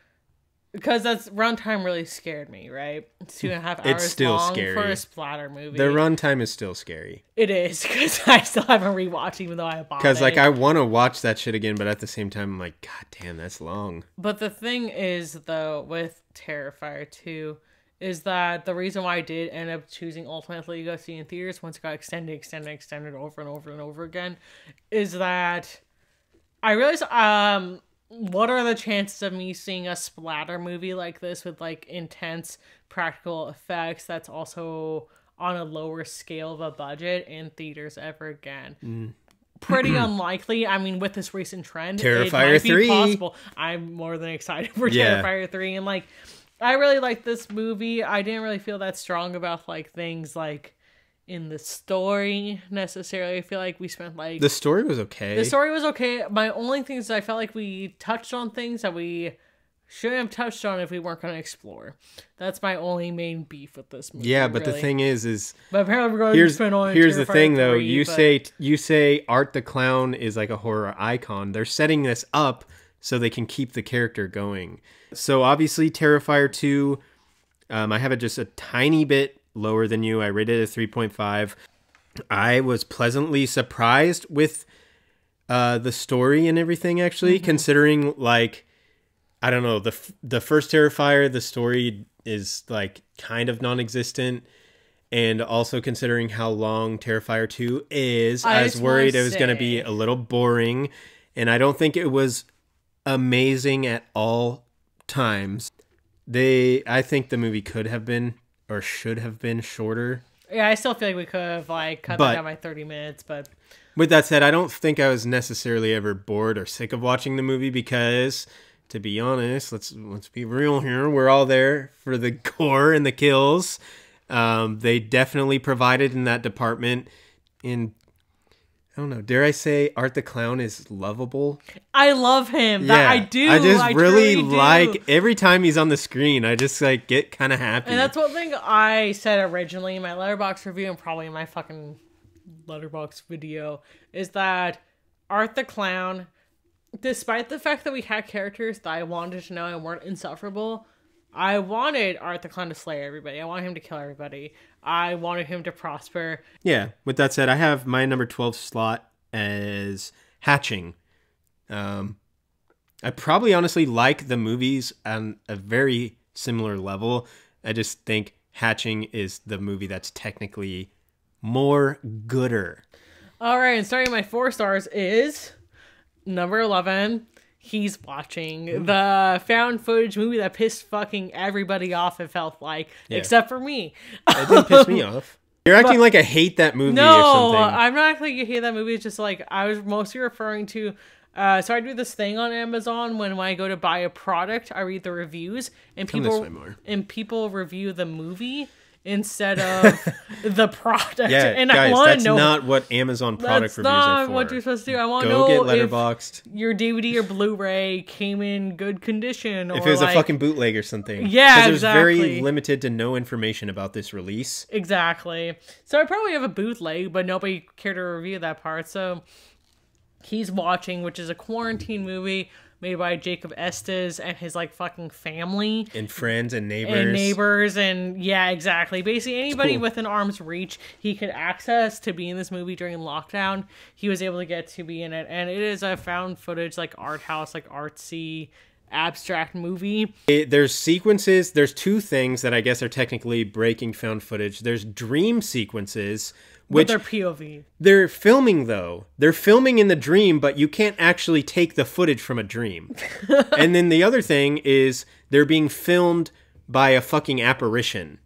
because that's runtime really scared me, right? It's 2.5 hours it's still long scary. for a splatter movie. The runtime is still scary. It is, because I still haven't rewatched, even though I bought it. Because, like, I want to watch that shit again, but at the same time, I'm like, God damn, that's long. But the thing is, though, with Terrifier 2, is that the reason why I did end up choosing ultimately to go see in theaters once it got extended over and over and over again, is that I realized, what are the chances of me seeing a splatter movie like this with like intense practical effects that's also on a lower scale of a budget in theaters ever again? Pretty unlikely. I mean, with this recent trend, Terrifier 3 possible. I'm more than excited for Terrifier 3, and like, I really like this movie. I didn't really feel that strong about like things like in the story necessarily. I feel like we spent like the story was okay. My only thing is I felt like we touched on things that we shouldn't have touched on if we weren't going to explore. That's my only main beef with this movie. Yeah, but the thing is but apparently we're going to spend on here's the thing though. You say Art the Clown is like a horror icon. They're setting this up so they can keep the character going. So obviously Terrifier 2, I have it just a tiny bit lower than you. I rated it a 3.5. I was pleasantly surprised with the story and everything, actually, considering, like, I don't know, the first Terrifier, the story is like kind of non-existent, and also considering how long Terrifier 2 is, I was worried it was going to be a little boring, and I don't think it was amazing at all times. I think the movie could have been or should have been shorter. Yeah, I still feel like we could have like cut that down by 30 minutes, but with that said, I don't think I was necessarily ever bored or sick of watching the movie because, to be honest, let's be real here, we're all there for the gore and the kills. They definitely provided in that department. In I don't know. Dare I say Art the Clown is lovable? I love him. Yeah, I do. I just really truly do. like every time he's on the screen. I just like get kind of happy. And that's one thing I said originally in my Letterboxd review and probably in my fucking Letterboxd video is that Art the Clown, despite the fact that we had characters that I wanted to know and weren't insufferable, I wanted Art the Clown to slay everybody. I wanted him to kill everybody. I wanted him to prosper. Yeah, with that said, I have my number 12 slot as Hatching. I probably honestly like the movies on a very similar level. I just think Hatching is the movie that's technically more gooder. All right, and starting my 4 stars is number 11. He's watching the found footage movie that pissed fucking everybody off, it felt like, except for me. It didn't piss me off. You're acting like I hate that movie or something. No, I'm not acting like you hate that movie. It's just like, I was mostly referring to, so I do this thing on Amazon when I go to buy a product, I read the reviews, and people review the movie instead of the product. Yeah, and guys, I want that's to know, not what Amazon product reviews are for. That's not what you're supposed to do. I want to Go know get Letterboxd. if your DVD or Blu-ray came in good condition. Or if it was like, a fucking bootleg or something. Yeah, because exactly. there's very limited to no information about this release. Exactly. So I probably have a bootleg, but nobody cared to review that part. So He's Watching, which is a quarantine movie made by Jacob Estes and his like fucking family and friends and neighbors and yeah, exactly, basically anybody within arm's reach he could access to be in this movie during lockdown, he was able to get to be in it. And it is a found footage, like art house, like artsy abstract movie. There's sequences, there's two things that I guess are technically breaking found footage. There's dream sequences, which they're POV. They're filming though. They're filming in the dream, but you can't actually take the footage from a dream. And then the other thing is they're being filmed by a fucking apparition.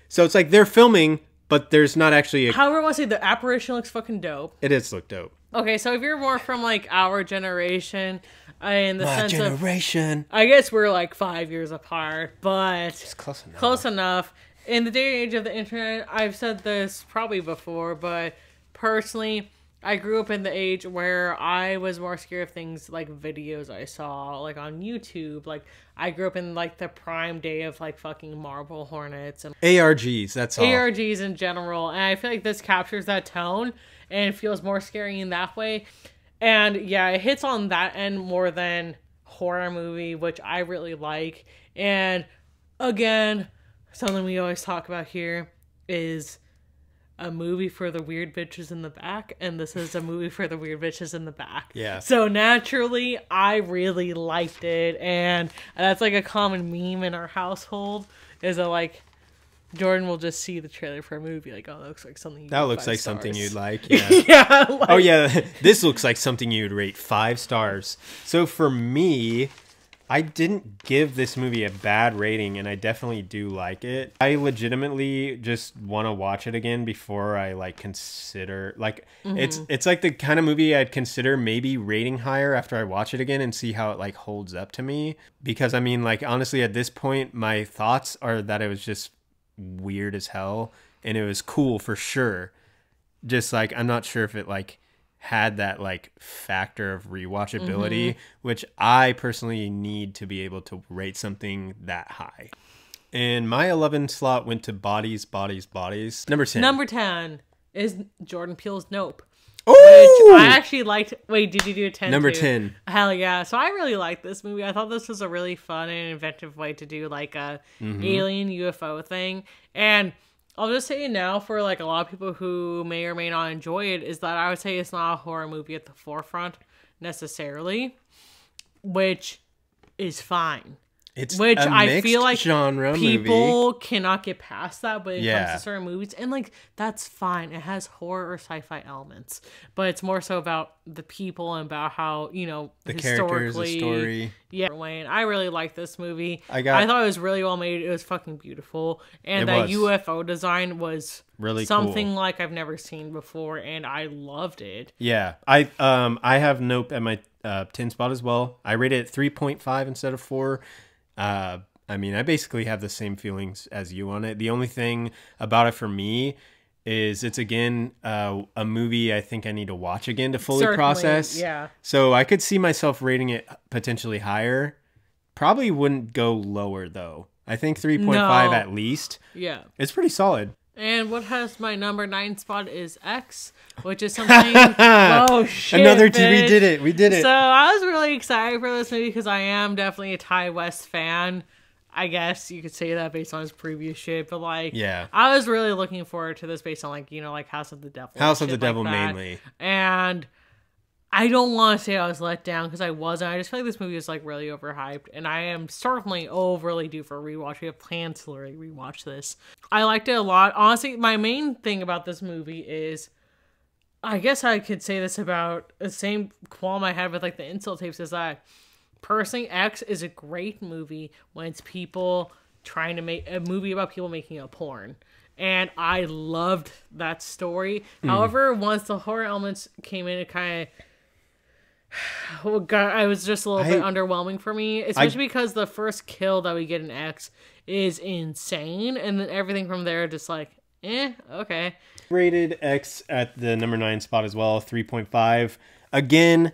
So it's like they're filming, but there's not actually a... However, I want to say the apparition looks fucking dope. It does look dope. Okay, so if you're more from like our generation, in the sense generation. I guess we're like 5 years apart, but it's close enough. Close enough. In the day and age of the internet, I've said this probably before, but personally, I grew up in the age where I was more scared of things like videos I saw, like on YouTube. Like, I grew up in like the prime day of like fucking Marble Hornets and ARGs, that's all. ARGs in general. And I feel like this captures that tone and feels more scary in that way. And yeah, it hits on that end more than horror movie, which I really like. And again, something we always talk about here is a movie for the weird bitches in the back, and this is a movie for the weird bitches in the back. Yeah. So naturally, I really liked it, and that's like a common meme in our household, is that like Jordan will just see the trailer for a movie like, oh, that looks like something you'd that looks like stars. Something you'd like. Yeah. Yeah. Like, oh yeah, this looks like something you'd rate 5 stars. So for me, I didn't give this movie a bad rating, and I definitely do like it. I legitimately just want to watch it again before I like consider like it's like the kind of movie I'd consider maybe rating higher after I watch it again and see how it like holds up to me. Because I mean, like honestly, at this point, my thoughts are that it was just weird as hell, and it was cool for sure. Just like I'm not sure if it like had that like factor of rewatchability, which I personally need to be able to rate something that high. And my 11 slot went to Bodies. Number 10. Number 10 is Jordan Peele's Nope. Oh! Which I actually liked. Wait, did you do a 10 Number too? 10. Hell yeah. So I really liked this movie. I thought this was a really fun and inventive way to do like a alien UFO thing. And I'll just say now, for like a lot of people who may or may not enjoy it, is that I would say it's not a horror movie at the forefront necessarily, which is fine. It's which a I feel like genre people movie. cannot get past that when it comes to certain movies, and like that's fine. It has horror or sci-fi elements, but it's more so about the people and about how, you know, the historically, characters, the story. Yeah, and I really liked this movie. I thought it was really well made. It was fucking beautiful, and that UFO design was really something cool. like I've never seen before, and I loved it. Yeah, I have Nope at my 10 spot as well. I rated it 3.5 instead of 4. I mean, I basically have the same feelings as you on it. The only thing about it for me is it's again a movie I think I need to watch again to fully Certainly, process. yeah. So I could see myself rating it potentially higher. Probably wouldn't go lower though. I think 3.5 at least. Yeah. It's pretty solid. And what has my number 9 spot is X, which is something. Oh shit! Another bitch. We did it. We did it. So I was really excited for this movie because I am definitely a Ty West fan. I guess you could say that based on his previous shit, but like, yeah, I was really looking forward to this based on like, you know, like House of the Devil. House of the Devil mainly. And I don't want to say I was let down because I wasn't. I just feel like this movie is like really overhyped, and I am certainly overly due for a rewatch. We have plans to really rewatch this. I liked it a lot. Honestly, my main thing about this movie is, I guess I could say this about the same qualm I had with like the Incel tapes, is that personally, X is a great movie when it's people trying to make a movie about people making a porn. And I loved that story. However, once the horror elements came in, it kind of... Oh God, I was just a little bit underwhelming for me. Especially because the first kill that we get in X is insane. And then everything from there just like, okay. Rated X at the number 9 spot as well, 3.5. Again,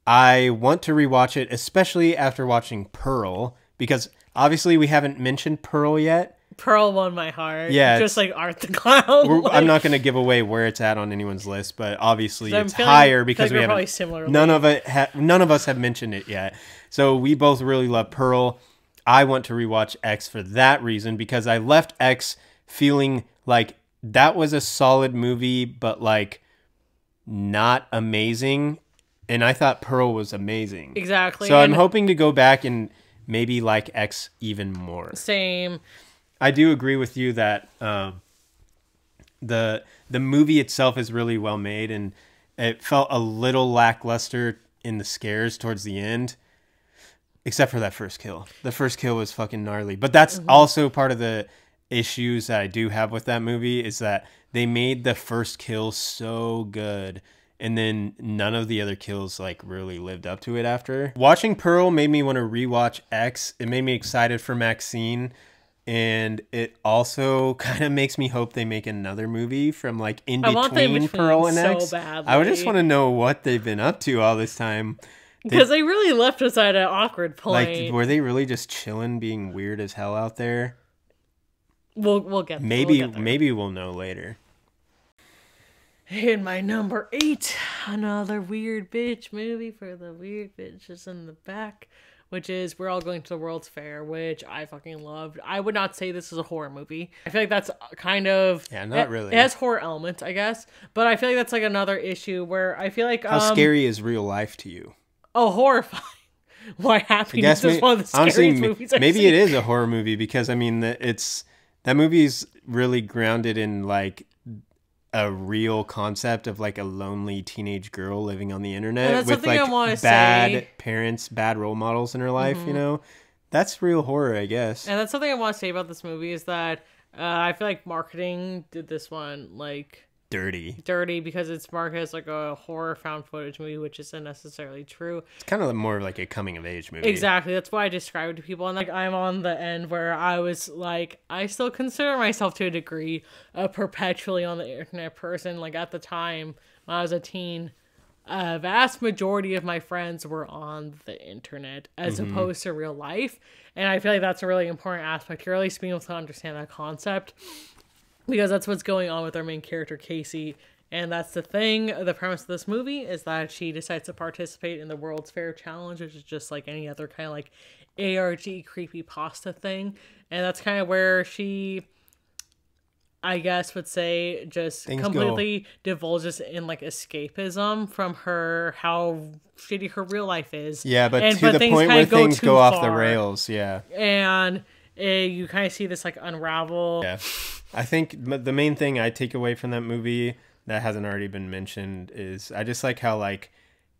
I want to rewatch it, especially after watching Pearl, because obviously we haven't mentioned Pearl yet. Pearl won my heart. Yeah, just like Art the Clown. I'm not going to give away where it's at on anyone's list, but obviously it's higher because we haven't. None of us have mentioned it yet. So we both really love Pearl. I want to rewatch X for that reason because I left X feeling like that was a solid movie, but like not amazing. And I thought Pearl was amazing. Exactly. So I'm hoping to go back and maybe like X even more. Same. I do agree with you that the movie itself is really well made, and it felt a little lackluster in the scares towards the end, except for that first kill. The first kill was fucking gnarly. But that's also part of the issues that I do have with that movie is that they made the first kill so good. And then none of the other kills like really lived up to it after. Watching Pearl made me want to rewatch X. It made me excited for Maxine. And it also kind of makes me hope they make another movie from like in between Pearl and X. Badly. I would just want to know what they've been up to all this time. Because they really left us at an awkward point. Like, were they really just chilling, being weird as hell out there? We'll get there. Maybe we'll know later. In my number 8, another weird bitch movie for the weird bitches in the back, which is We're All Going to the World's Fair, which I fucking loved. I would not say this is a horror movie. I feel like that's kind of... Yeah, not really. It has horror elements, I guess, but I feel like that's like another issue where I feel like... How scary is real life to you? Oh, horrifying. Why Happiness is one of the scariest movies I've maybe seen. It is a horror movie because, I mean, that movie's really grounded in, like... a real concept of like a lonely teenage girl living on the internet with like bad parents, bad role models in her life, you know? That's real horror, I guess. And that's something I want to say about this movie is that I feel like marketing did this one like dirty because it's marketed as like a horror found footage movie, which isn't necessarily true. It's kind of more like a coming of age movie. Exactly. That's why I describe it to people. And like I'm on the end where I was like, I still consider myself to a degree a perpetually on the internet person. Like at the time when I was a teen, a vast majority of my friends were on the internet as opposed to real life. And I feel like that's a really important aspect here, at least being able to understand that concept. Because that's what's going on with our main character, Casey. And that's the thing. The premise of this movie is that she decides to participate in the World's Fair Challenge, which is just like any other kind of like ARG creepypasta thing. And that's kind of where she, I guess, would say just completely divulges in like escapism from her, how shitty her real life is. Yeah, but to the point where things go off the rails. Yeah. And you kind of see this like unravel. Yeah. I think the main thing I take away from that movie that hasn't already been mentioned is I just like how like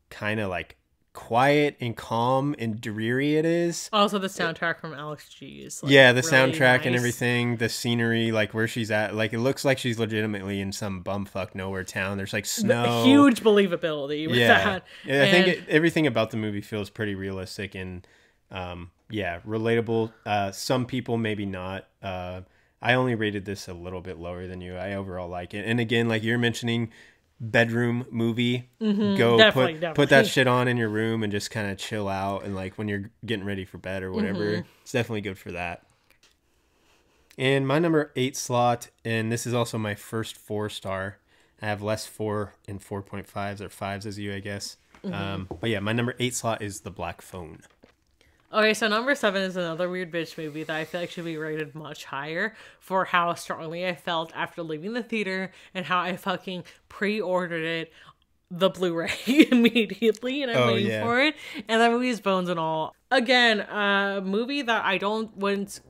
kind of like quiet and calm and dreary it is. Also the soundtrack from Alex G is like, yeah, the really soundtrack nice. And everything, the scenery, like where she's at, like it looks like she's legitimately in some bumfuck nowhere town. There's like snow. Huge believability with that. Yeah, I think everything about the movie feels pretty realistic and relatable. Some people maybe not. I only rated this a little bit lower than you. I overall like it. And again, like you're mentioning, bedroom movie. Go Definitely. put that shit on in your room and just kind of chill out. And like when you're getting ready for bed or whatever, it's definitely good for that. And my number 8 slot, and this is also my first 4-star. I have less 4 and 4.5s or 5s as you, I guess. But yeah, my number 8 slot is The Black Phone. Okay, so number 7 is another weird bitch movie that I feel like should be rated much higher for how strongly I felt after leaving the theater and how I fucking pre-ordered it, the Blu-ray, immediately, and I'm waiting for it. And that movie is Bones and All. Again, a movie that I wouldn't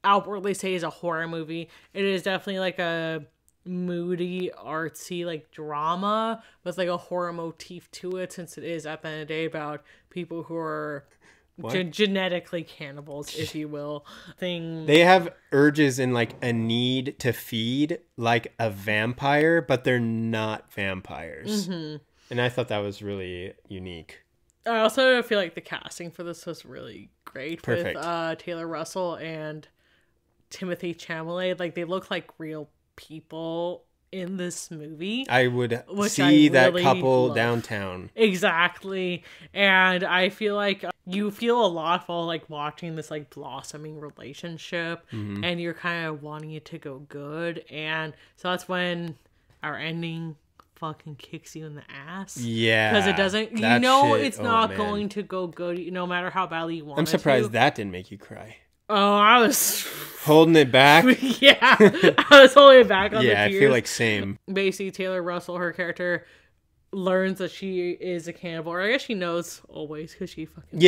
outwardly say is a horror movie. It is definitely like a moody, artsy, like drama with like a horror motif to it, since it is at the end of the day about people who are genetically cannibals, if you will. They have urges and like a need to feed like a vampire, but they're not vampires. And I thought that was really unique. I also feel like the casting for this was really great. Perfect. With Taylor Russell and Timothy Chalamet. Like, they look like real people in this movie. I would see that couple downtown. Exactly. And I feel like you feel a lot while like watching this like blossoming relationship, and you're kind of wanting it to go good. And so that's when our ending fucking kicks you in the ass. Yeah. Because it doesn't, you know, it's not going to go good no matter how badly you want it to. I'm surprised that didn't make you cry. Oh, I was holding it back. Yeah, I was holding it back on the tears. I feel like same. Basically, Taylor Russell, her character, learns that she is a cannibal. Or I guess she knows always because she fucking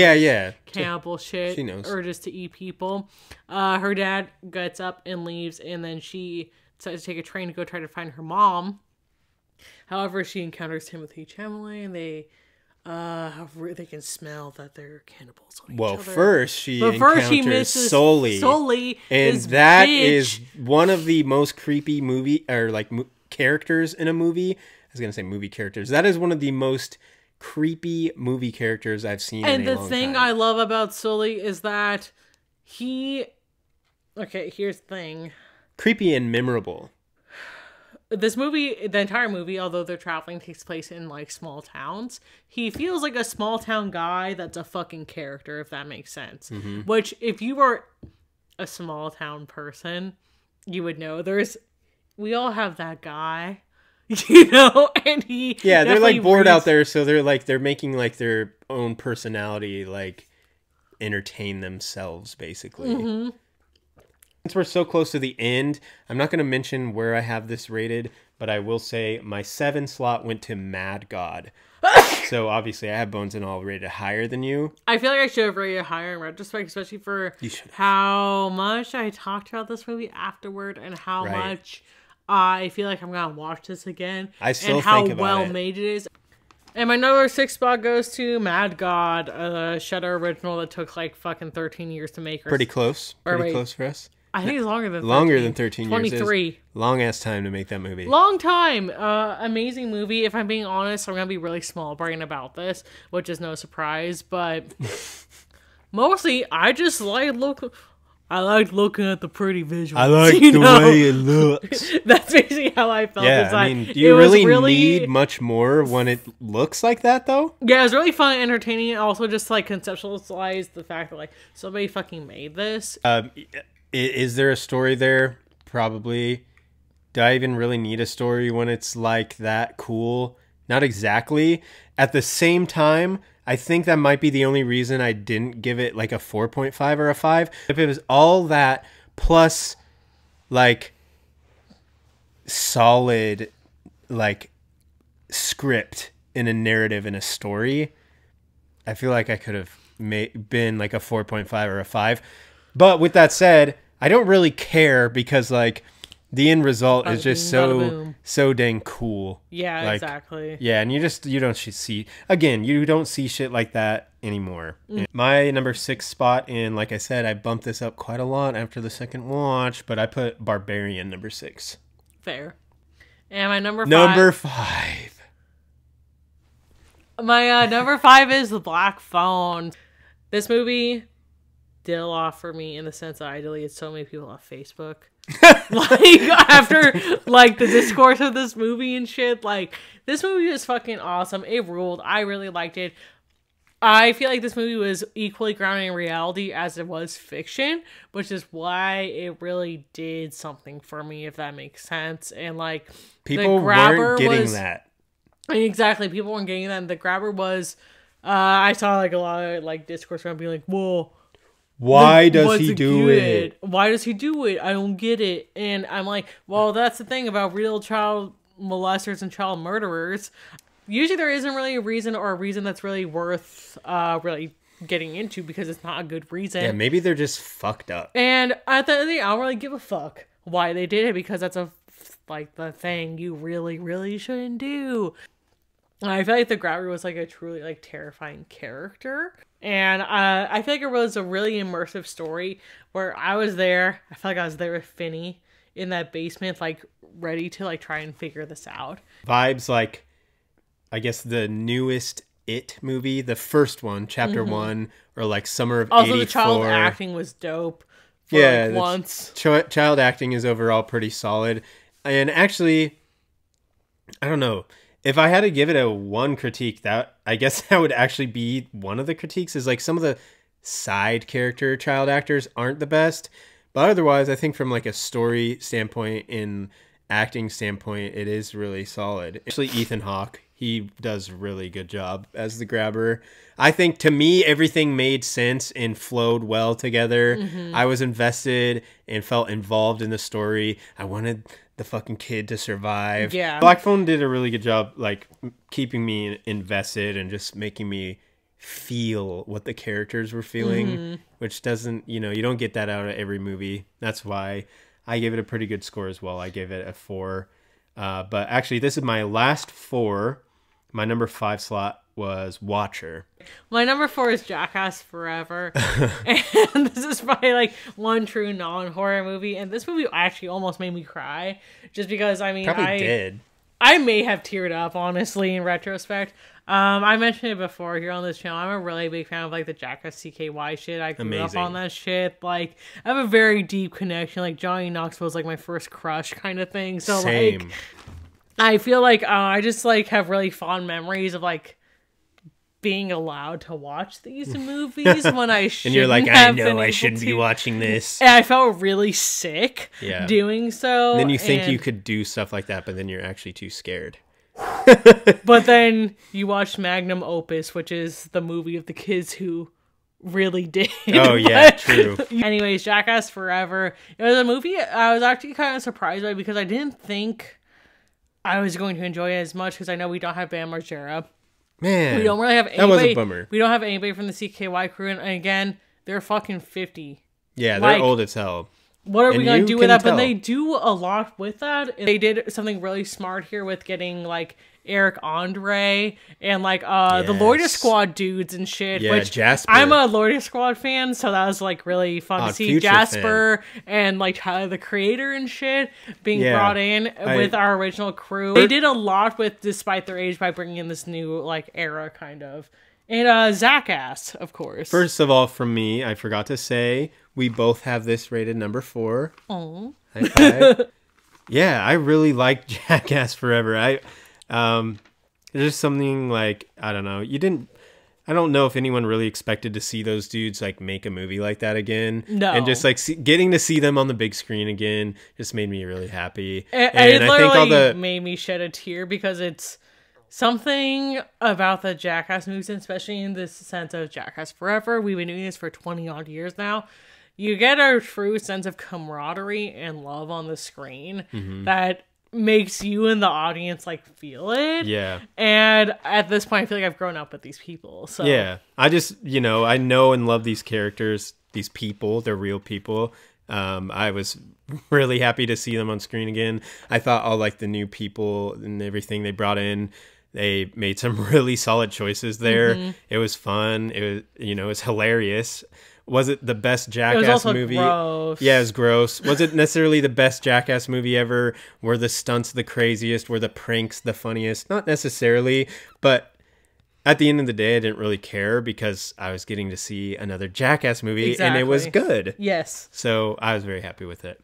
cannibal shit. She knows. Urges to eat people. Her dad gets up and leaves, and then she decides to take a train to go try to find her mom. However, she encounters Timothy Chalamet, and they can smell that they're cannibals on each other. First she encounters Sully, and that is one of the most creepy characters in a movie. I was gonna say movie characters. That is one of the most creepy movie characters I've seen. And the thing I love about Sully is that here's the thing: creepy and memorable. This movie, the entire movie, although they're traveling, takes place in like small towns. He feels like a small town guy that's a fucking character, if that makes sense. Which, if you were a small town person, you would know. We all have that guy, you know, and they're like bored out there, so they're making like their own personality, like entertain themselves, basically. Since we're so close to the end, I'm not going to mention where I have this rated, but I will say my 7 slot went to Mad God. So obviously I have Bones and All rated higher than you. I feel like I should have rated it higher in retrospect, especially for how much I talked about this movie afterward and how much I feel like I'm going to watch this again. I still and think how about well it. made it is. And my number 6 spot goes to Mad God, a Shudder original that took like fucking 13 years to make. Pretty close. Pretty close for us. I think it's longer than 13 years. 23. Long ass time to make that movie. Long time. Amazing movie. If I'm being honest, I'm going to be really small brain about this, which is no surprise. But mostly, I just like looking at the pretty visuals. I like the way it looks. That's basically how I felt. Yeah, I mean, do you really need much more when it looks like that, though? Yeah, it was really fun, entertaining, and also just like conceptualize the fact that like somebody fucking made this. Is there a story there? Probably. Do I even really need a story when it's like that cool? Not exactly. At the same time, I think that might be the only reason I didn't give it like a 4.5 or a 5. If it was all that plus like solid like script in a narrative and a story, I feel like I could have been like a 4.5 or a 5. But with that said, I don't really care because like the end result is just so dang cool. Yeah, like, exactly. Yeah, and you don't see shit like that anymore. My number 6 spot, and like I said, I bumped this up quite a lot after the second watch, but I put Barbarian number 6. Fair. And my number 5. My number 5 is The Black Phone. This movie did a lot for me in the sense that I deleted so many people off Facebook. Like, after, like, the discourse of this movie and shit, like, this movie is fucking awesome. It ruled. I really liked it. I feel like this movie was equally grounded in reality as it was fiction, which is why it really did something for me, if that makes sense. And, like, people weren't getting that. Exactly, people weren't getting that. And the grabber was, I saw, like, a lot of, like, discourse around being like, well, why does he do it? Why does he do it? I don't get it. And I'm like, well, that's the thing about real child molesters and child murderers. Usually there isn't really a reason, or a reason that's really worth really getting into, because it's not a good reason. Yeah, maybe they're just fucked up. And at the end of the day, I don't really give a fuck why they did it, because that's like the thing you really, really shouldn't do. And I feel like the grabber was like a truly like terrifying character. And I feel like it was a really immersive story where I was there. I felt like I was there with Finney in that basement, like ready to like try and figure this out. Vibes like, I guess, the newest It movie, the first one, Chapter 1, or like Summer of 84. Also, the child acting was dope. Yeah, like once. Child acting is overall pretty solid. And actually, I don't know. If I had to give it a one critique, that I guess that would actually be one of the critiques, is like some of the side character child actors aren't the best. But otherwise, I think from like a story standpoint and acting standpoint, it is really solid. Actually, Ethan Hawke, he does a really good job as the grabber. I think, to me, everything made sense and flowed well together. I was invested and felt involved in the story. I wanted the fucking kid to survive. Yeah. Black Phone did a really good job, like, keeping me invested and just making me feel what the characters were feeling, which doesn't, you don't get that out of every movie. That's why I gave it a pretty good score as well. I gave it a 4. But actually, this is my last 4. My number 5 slot was Watcher. My number 4 is Jackass Forever. And this is probably like one true non-horror movie. And this movie actually almost made me cry. Just because, I mean, Probably did. I may have teared up, honestly, in retrospect. I mentioned it before here on this channel. I'm a really big fan of like the Jackass CKY shit. I grew up on that shit. Like, I have a very deep connection. Like, Johnny Knoxville was like my first crush kind of thing. So Same. like, I feel like I just like have really fond memories of like being allowed to watch these movies when I shouldn't. And you're like, I know I shouldn't be watching this. And I felt really sick doing so. And then you think you could do stuff like that, but then you're actually too scared. But then you watch Magnum Opus, which is the movie of the kids who really did. Oh, yeah, true. Anyways, Jackass Forever. It was a movie I was actually kind of surprised by, because I didn't think I was going to enjoy it as much, because I know we don't have Bam Margera. Man, we don't really have anybody. That was a bummer. We don't have anybody from the CKY crew, and again, they're fucking 50. Yeah, they're old as hell. What are we going to do with that? But they do a lot with that. They did something really smart here with getting, like, Eric Andre and, like, the Loiter Squad dudes and shit. Yeah, which Jasper. I'm a Loiter Squad fan, so that was, like, really fun to see. Future Jasper fan. and, like, Tyler, the Creator and shit being brought in with our original crew. They did a lot with, despite their age, by bringing in this new, like, era, kind of. And Zach-ass, of course. First of all, from me, I forgot to say, we both have this rated number 4. Oh. High five. Yeah, I really like Jackass Forever. There's something like, I don't know. I don't know if anyone really expected to see those dudes like make a movie like that again. No. And just like getting to see them on the big screen again just made me really happy. And it literally made me shed a tear, because it's something about the Jackass movies, especially in this sense of Jackass Forever. We've been doing this for 20 odd years now. You get a true sense of camaraderie and love on the screen that makes you and the audience like feel it. Yeah. And at this point, I feel like I've grown up with these people. So yeah, I just, I know and love these characters, these people. They're real people. I was really happy to see them on screen again. I thought all like the new people and everything they brought in, they made some really solid choices there. It was fun. It was, it was hilarious. Was it the best Jackass movie? Gross. Yeah, it was gross. Was it necessarily the best Jackass movie ever? Were the stunts the craziest? Were the pranks the funniest? Not necessarily, but at the end of the day, I didn't really care because I was getting to see another Jackass movie and it was good. Yes. So I was very happy with it.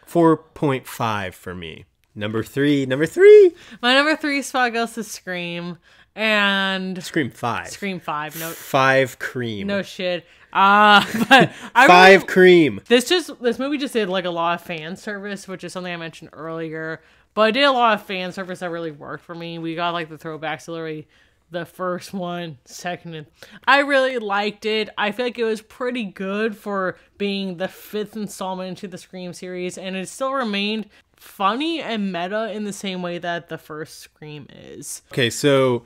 4.5 for me. Number three. My number 3 spot goes to Scream. And Scream 5. Scream 5. No, 5 cream. no shit. But I 5 cream. This movie just did like a lot of fan service, which is something I mentioned earlier. But it did a lot of fan service that really worked for me. We got like the throwbacks to literally the first one, second, and I really liked it. I feel like it was pretty good for being the 5th installment into the Scream series, and it still remained funny and meta in the same way that the first Scream is. Okay, so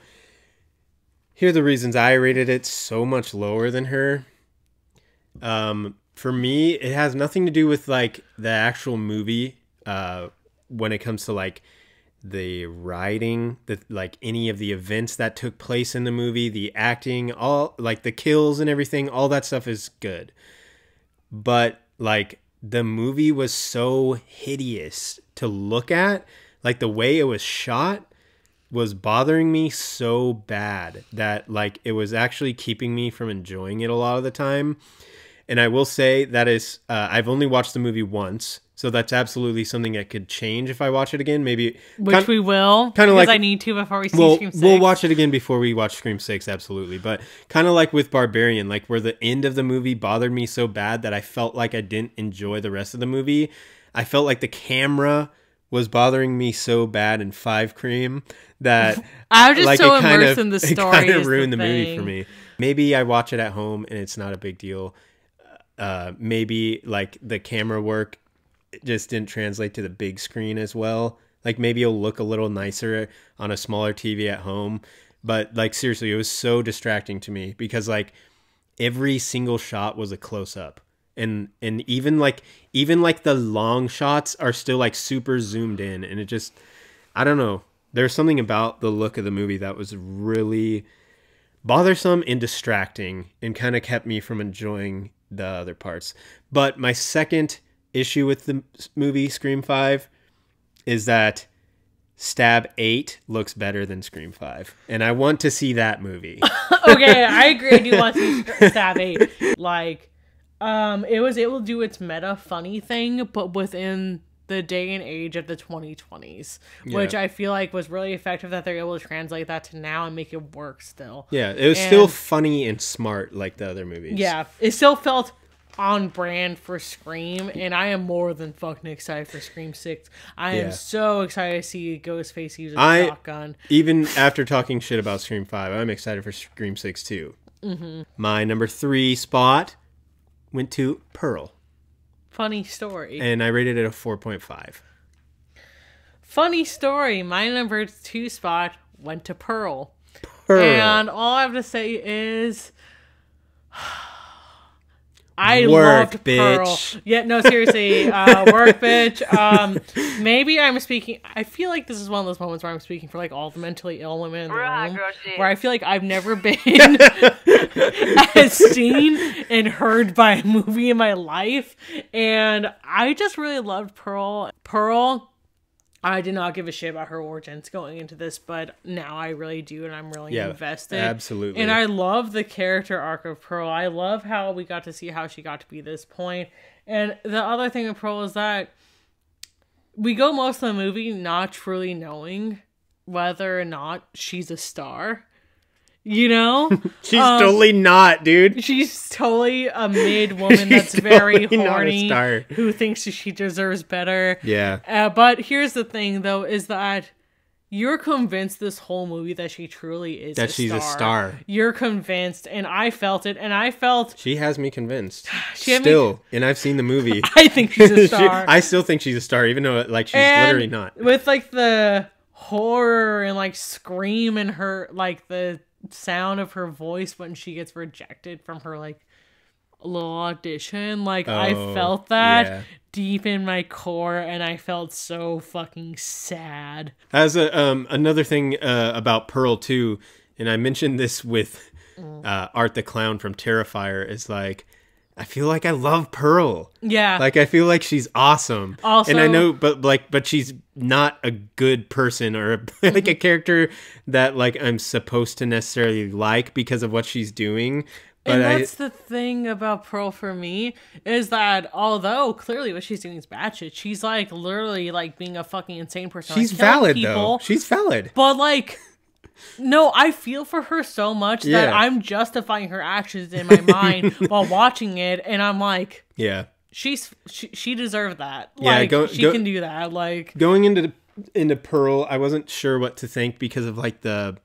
here are the reasons I rated it so much lower than her. For me, it has nothing to do with like the actual movie. When it comes to like the writing, like any of the events that took place in the movie, the acting, all like the kills and everything, all that stuff is good. But like the movie was so hideous to look at, like the way it was shot was bothering me so bad that like it was actually keeping me from enjoying it a lot of the time. And I will say that is, I've only watched the movie once, so that's absolutely something that could change if I watch it again. Maybe we will, kind of like I need to before we see Scream 6. We'll watch it again before we watch Scream 6, absolutely. But kind of like with Barbarian, like where the end of the movie bothered me so bad that I felt like I didn't enjoy the rest of the movie. I felt like the camera was bothering me so bad in 5 Cream that I was just like, so immersed in the story. It kind of ruined the movie for me. Maybe I watch it at home and it's not a big deal. Maybe like the camera work just didn't translate to the big screen as well. Like maybe it'll look a little nicer on a smaller TV at home. But like seriously, it was so distracting to me because like every single shot was a close up. And even like the long shots are still like super zoomed in, and it just, I don't know. There's something about the look of the movie that was really bothersome and distracting and kind of kept me from enjoying the other parts. But my second issue with the movie Scream 5 is that Stab 8 looks better than Scream 5, and I want to see that movie. Okay, I agree. I do want to see Stab 8. Like, it was able to do its meta funny thing, but within the day and age of the 2020s, which I feel like was really effective that they're able to translate that to now and make it work still. Yeah, it was still funny and smart like the other movies. Yeah, it still felt on brand for Scream, and I am more than fucking excited for Scream 6. I am so excited to see Ghostface use a shotgun. Even after talking shit about Scream 5, I'm excited for Scream 6 too. Mm-hmm. My number 3 spot went to Pearl. Funny story. And I rated it a 4.5. Funny story. My number 2 spot went to Pearl. Pearl. And all I have to say is I loved Pearl. Bitch. Yeah, no, seriously. Work, bitch. Maybe I'm speaking. I feel like this is one of those moments where I'm speaking for like all the mentally ill women in the room. Where I feel like I've never been as seen and heard by a movie in my life. And I just really loved Pearl. I did not give a shit about her origins going into this, but now I really do, and I'm really invested. Absolutely. And I love the character arc of Pearl. I love how we got to see how she got to be this point. And the other thing with Pearl is that we go most of the movie not truly knowing whether or not she's a star. You know? She's totally not, dude. She's totally a mid woman that's very horny, who thinks she deserves better. Yeah. But here's the thing, though, is that you're convinced this whole movie that she truly is that she's a star. You're convinced, and I felt it, and I felt... She has me convinced. Still, and I've seen the movie. I think she's a star. I still think she's a star, even though like she's literally not. With like the horror and like scream in her, like the sound of her voice when she gets rejected from her like little audition, like I felt that deep in my core, and I felt so fucking sad. As another thing about Pearl too, and I mentioned this with Art the Clown from Terrifier, is like I feel like I love Pearl. Yeah. Like, I feel like she's awesome. Also, and I know, but she's not a good person or like a character that like I'm supposed to necessarily like because of what she's doing. But and that's the thing about Pearl for me, is that although clearly what she's doing is batshit, she's like literally like being a fucking insane person. She's like, valid people, though. She's valid. But like, no, I feel for her so much that Yeah. I'm justifying her actions in my mind while watching it, and I'm like, Yeah. She deserved that. Yeah, Like, she can do that. Like, going into Pearl, I wasn't sure what to think because of like the,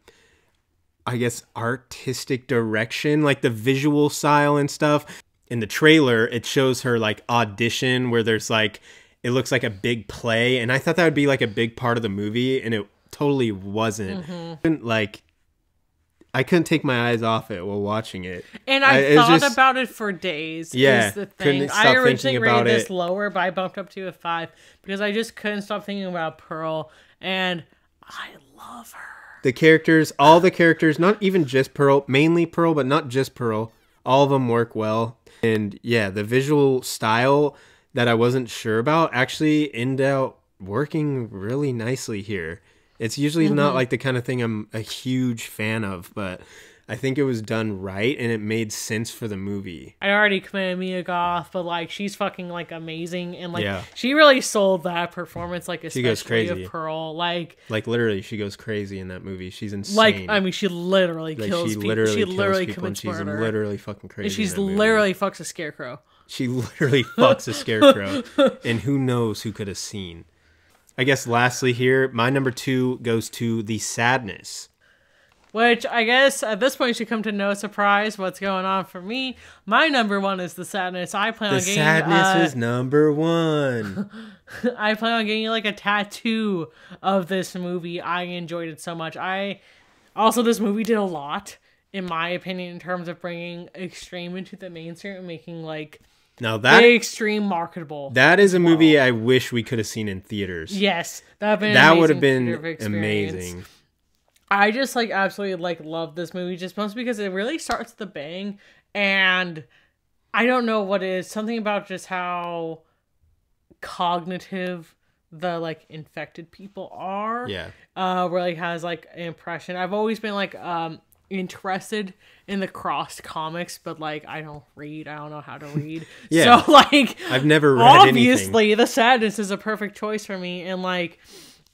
I guess, artistic direction, like the visual style and stuff. In the trailer, it shows her like audition where there's like, it looks like a big play, and I thought that would be like a big part of the movie, and it totally wasn't. Like, I couldn't take my eyes off it while watching it. And I thought about it for days. Yeah, is the thing. couldn't stop I originally thinking about rated this it. lower, but I bumped up to a 5 because I just couldn't stop thinking about Pearl, and I love her. The characters, all the characters, not even just Pearl, mainly Pearl, but not just Pearl. All of them work well. And yeah, the visual style that I wasn't sure about actually ended out working really nicely here. It's usually not like the kind of thing I'm a huge fan of, but I think it was done right and it made sense for the movie. I already committed Mia Goth, but like she's fucking like amazing, and like Yeah. she really sold that performance, like She goes especially crazy. of Pearl. Like literally, she goes crazy in that movie. She's insane. Like, I mean, she literally Like, kills people. She literally kills people, and commits she's murder. literally fucking crazy. And she's in that movie. literally fucks a scarecrow. She literally fucks a scarecrow. And who knows who could have seen. I guess lastly here, my number 2 goes to The Sadness. Which I guess at this point should come to no surprise what's going on for me. My number 1 is The Sadness. I plan on getting... The Sadness is number 1. I plan on getting like a tattoo of this movie. I enjoyed it so much. Also, this movie did a lot, in my opinion, in terms of bringing extreme into the mainstream and making like... Now that the extreme marketable. That is a movie I wish we could have seen in theaters. Yes, that would have been amazing. I just like absolutely like love this movie just mostly because it really starts the bang, and I don't know what it is, something about just how cognitive the like infected people are. Yeah. Really has like an impression. I've always been like interested in the crossed comics, but like I don't know how to read. Yeah. So like I've never read obviously anything. The Sadness is a perfect choice for me, and like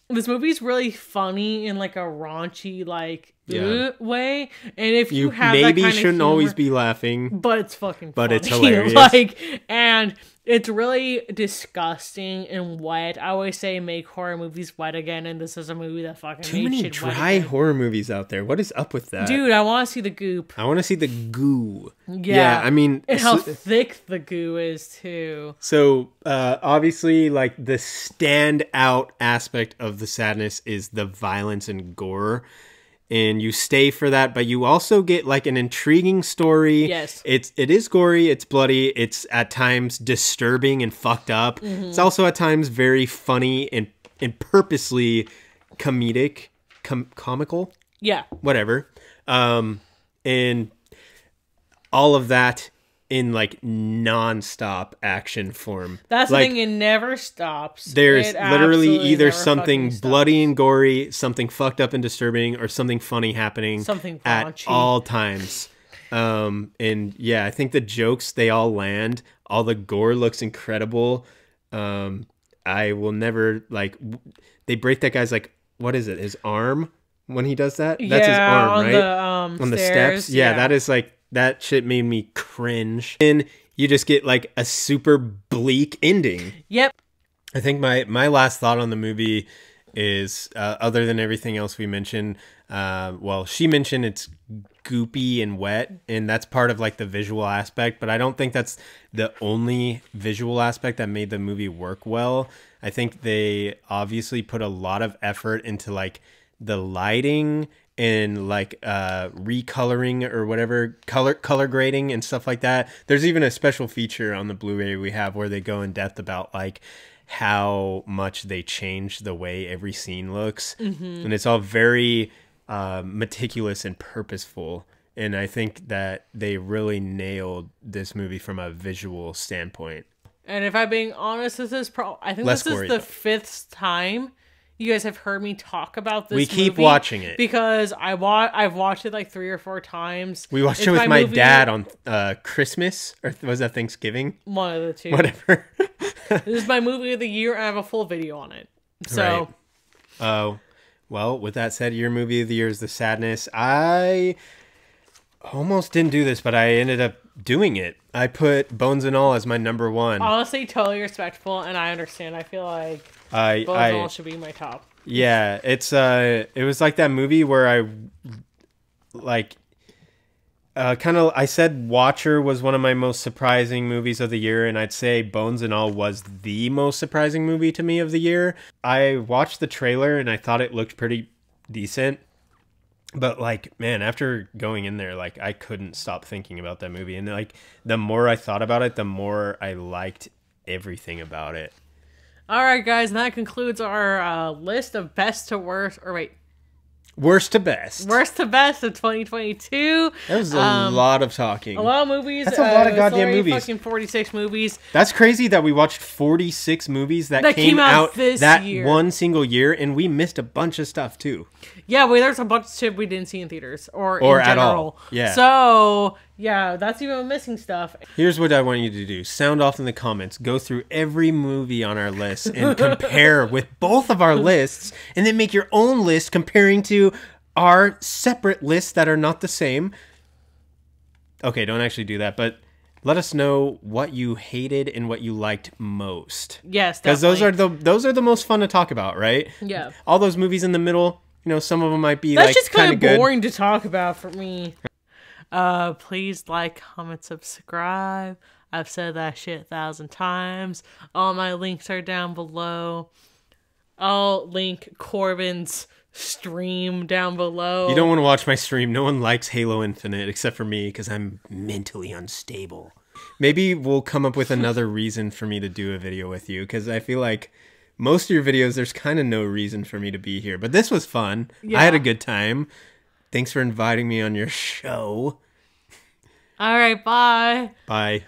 this movie's really funny in like a raunchy like way, and if you have maybe that kind shouldn't of humor, always be laughing, but it's fucking but funny. it's hilarious. Like, and it's really disgusting and wet. I always say make horror movies wet again, and this is a movie that fucking too made many shit dry wet again. horror movies out there. What is up with that? Dude, I want to see the goop. I want to see the goo. Yeah, I mean, and how thick the goo is too. So obviously, like the standout aspect of The Sadness is the violence and gore, and you stay for that, but you also get like an intriguing story. Yes, it is gory, it's bloody, it's at times disturbing and fucked up. It's also at times very funny and purposely comedic, comical. Yeah, Whatever, and all of that in like non-stop action form. that's like, the thing, it never stops. There's It literally absolutely either never something fucking stops. bloody and gory, something fucked up and disturbing, or something funny happening Something at raunchy. all times. And yeah, I think the jokes, they all land. All the gore looks incredible. I will never like, they break that guy's like, what is it? His arm when he does that? That's his arm, on right? On the steps. Yeah, that is like, that shit made me cringe. And you just get like a super bleak ending. Yep. I think my last thought on the movie is, other than everything else we mentioned, well, she mentioned it's goopy and wet, and that's part of like the visual aspect, but I don't think that's the only visual aspect that made the movie work well. I think they obviously put a lot of effort into like the lighting and like recoloring or whatever, color grading and stuff like that. There's even a special feature on the Blu-ray we have where they go in depth about like how much they change the way every scene looks. And it's all very meticulous and purposeful. And I think that they really nailed this movie from a visual standpoint. And if I'm being honest, this is I think Less this is gory, the though. 5th time you guys have heard me talk about this We keep movie watching it. because I've watched it like 3 or 4 times. We watched It's it with my movie- dad on Christmas, or was that Thanksgiving? One of the two. Whatever. This is my movie of the year, and I have a full video on it. So, Right. Oh, well, with that said, your movie of the year is The Sadness. I almost didn't do this, but I ended up doing it. I put Bones and All as my number 1. honestly, totally respectful, and I understand. I feel like Bones and All should be my top. Yeah, it was like that movie where I like I said Watcher was one of my most surprising movies of the year, and I'd say Bones and All was the most surprising movie to me of the year. I watched the trailer and I thought it looked pretty decent. But like, man, after going in there, like I couldn't stop thinking about that movie. And like the more I thought about it, the more I liked everything about it. All right, guys, and that concludes our list of best to worst. Or wait, Worst to best. worst to best of 2022. That was a lot of talking. A lot of movies. That's a lot of goddamn movies. Fucking 46 movies. That's crazy that we watched 46 movies that came out this that year. one single year, and we missed a bunch of stuff too. Yeah, well, there's a bunch of shit we didn't see in theaters or in at general. all. Yeah. So, yeah, that's even missing stuff. Here's what I want you to do. Sound off in the comments. Go through every movie on our list and compare with both of our lists, and then make your own list comparing to our separate lists that are not the same. Okay, don't actually do that, but let us know what you hated and what you liked most. Yes, because those are the most fun to talk about, right? Yeah. All those movies in the middle, you know, some of them might be That's like just kind of good. boring to talk about for me. Please like, comment, subscribe. I've said that shit 1,000 times. All my links are down below. I'll link Corbin's stream down below. You don't want to watch my stream. No one likes Halo Infinite except for me because I'm mentally unstable. Maybe we'll come up with another reason for me to do a video with you, because I feel like most of your videos, there's kind of no reason for me to be here. But this was fun. Yeah. I had a good time. Thanks for inviting me on your show. All right, bye. Bye.